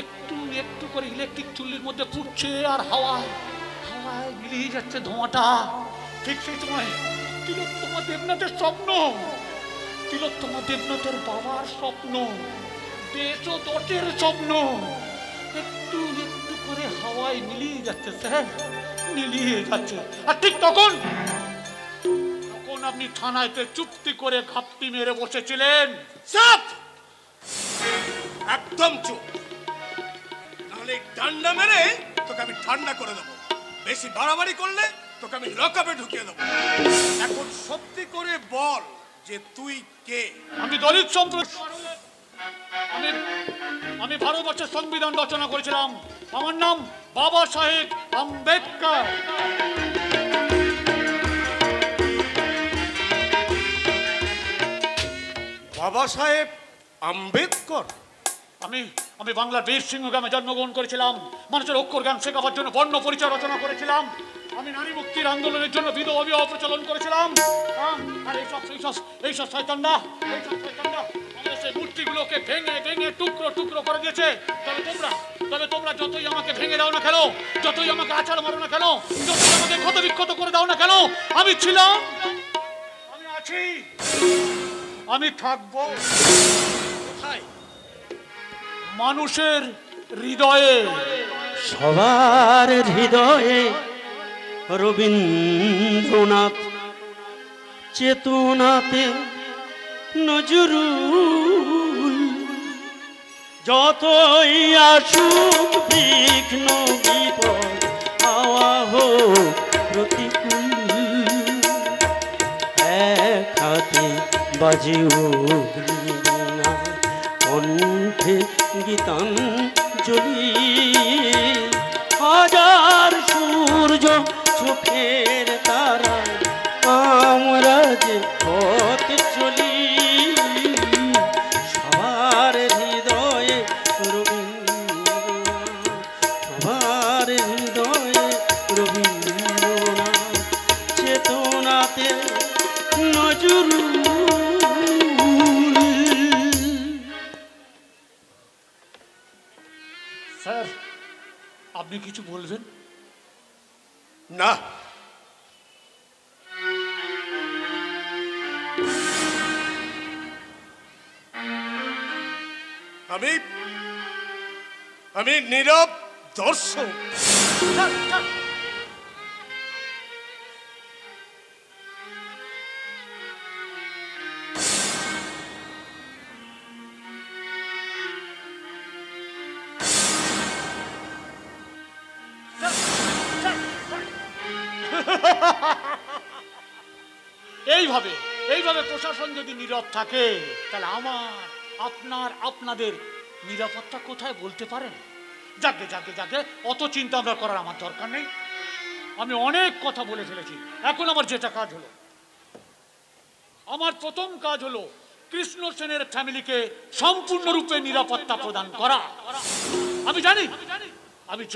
[SPEAKER 1] একটু একটু করে ইলেকট্রিক চুল্লির মধ্যে পুড়ছে আর হাওয়ায় মিলিয়ে যাচ্ছে ধোঁয়াটা, ঠিক সেই সময় তিলোত্তমা দেবনাথের স্বপ্ন, তিলোত্তমা দেবনাথের বাবার স্বপ্ন, দেশ ও দশের স্বপ্ন একটু একটু করে হাওয়ায় মিলিয়ে যাচ্ছে স্যার, মিলিয়ে যাচ্ছে। আর ঠিক তখন আপনি থানায়তে চুক্তি করে ঘাপটি মেরে বসেছিলেন।
[SPEAKER 8] চুপ, একদম চুপ, নাহলে ডান্ডা মেরে তোকে আমি ঠান্ডা করে দেবো। বেশি বাড়াবাড়ি করলে তোকে আমি লকআপে ঢুকিয়ে দেবো। এখন সত্যি করে বল যে তুই কে?
[SPEAKER 1] আমি দলিত সম্প্রদায়, আমি ভারতবর্ষের সংবিধান রচনা করেছিলাম। আমার নাম বাবা সাহেব আম্বেদকর।
[SPEAKER 8] বাবা সাহেব আম্বেদকর?
[SPEAKER 1] আমি বাংলার বীরসিংহ গ্রামে জন্মগ্রহণ করেছিলাম, মানুষের অক্ষর জ্ঞান শেখাবার জন্য বর্ণ পরিচয় রচনা করেছিলাম, আমি নারী মুক্তির আন্দোলনের জন্য বিধবা বিবাহ প্রচলন করেছিলাম। আর এইসব শয়তানরা আমাদের সেই মূর্তিগুলোকে ভেঙে ভেঙে টুকরো টুকরো করে দিয়েছে। তবে তোমরা যতই আমাকে ভেঙে দাও না কেন, যতই আমাকে আছাড় মারো না কেন, যতই আমাকে ক্ষত বিক্ষত করে দাও না কেন, আমি ছিলাম, আমি আছি, আমি থাকবো কোথায়? মানুষের হৃদয়ে,
[SPEAKER 4] সবার হৃদয়ে রবীন্দ্রনাথ, চেতনাতে নজরুল, যতই আসুক বিঘ্ন বিপদ হাওয়া হোক প্রতিকূল, এক হাতে বাজে অগ্নিবীণা, কণ্ঠে গীতাঞ্জলি, হাজার সূর্য চোখের তারা, আমরা যে পথ চলি, সবার হৃদয়ে রবীন্দ্রনাথ, সবার হৃদয়ে রবীন্দ্রনাথ, চেতনাতে নজরুল।
[SPEAKER 1] স্যার আপনি কিছু বলবেন?
[SPEAKER 8] না, আমি নীরব দর্শক।
[SPEAKER 1] এইভাবে এইভাবে প্রশাসন যদি নীরব থাকে তাহলে আমার আপনার আপনাদের নিরাপত্তা কোথায় বলতে পারেন? যাকে যাকে যাকে অত চিন্তা আমরা করার আমার দরকার নেই। আমি অনেক কথা বলে ফেলেছি। এখন আমার যেটা কাজ হলো, আমার প্রথম কাজ হলো কৃষ্ণ সেনের ফ্যামিলিকে সম্পূর্ণরূপে নিরাপত্তা প্রদান করা। আমি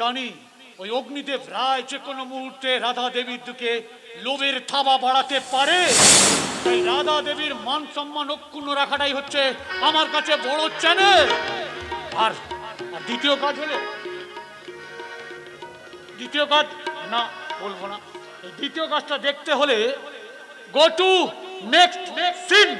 [SPEAKER 1] জানি ওই অগ্নিদেব রায় যে কোনো মুহূর্তে রাধা দেবীর দিকে লোভের থাবা বাড়াতে পারে। তাই রাধা দেবীর মান সম্মান অক্ষুণ্ণ রাখাটাই হচ্ছে আমার কাছে বড় চ্যালেঞ্জ। আর দ্বিতীয় কাজ হলো, দ্বিতীয় কাজ না বলবো না, এই দ্বিতীয় কাজটা দেখতে হলে গো টু নেক্সট সিন।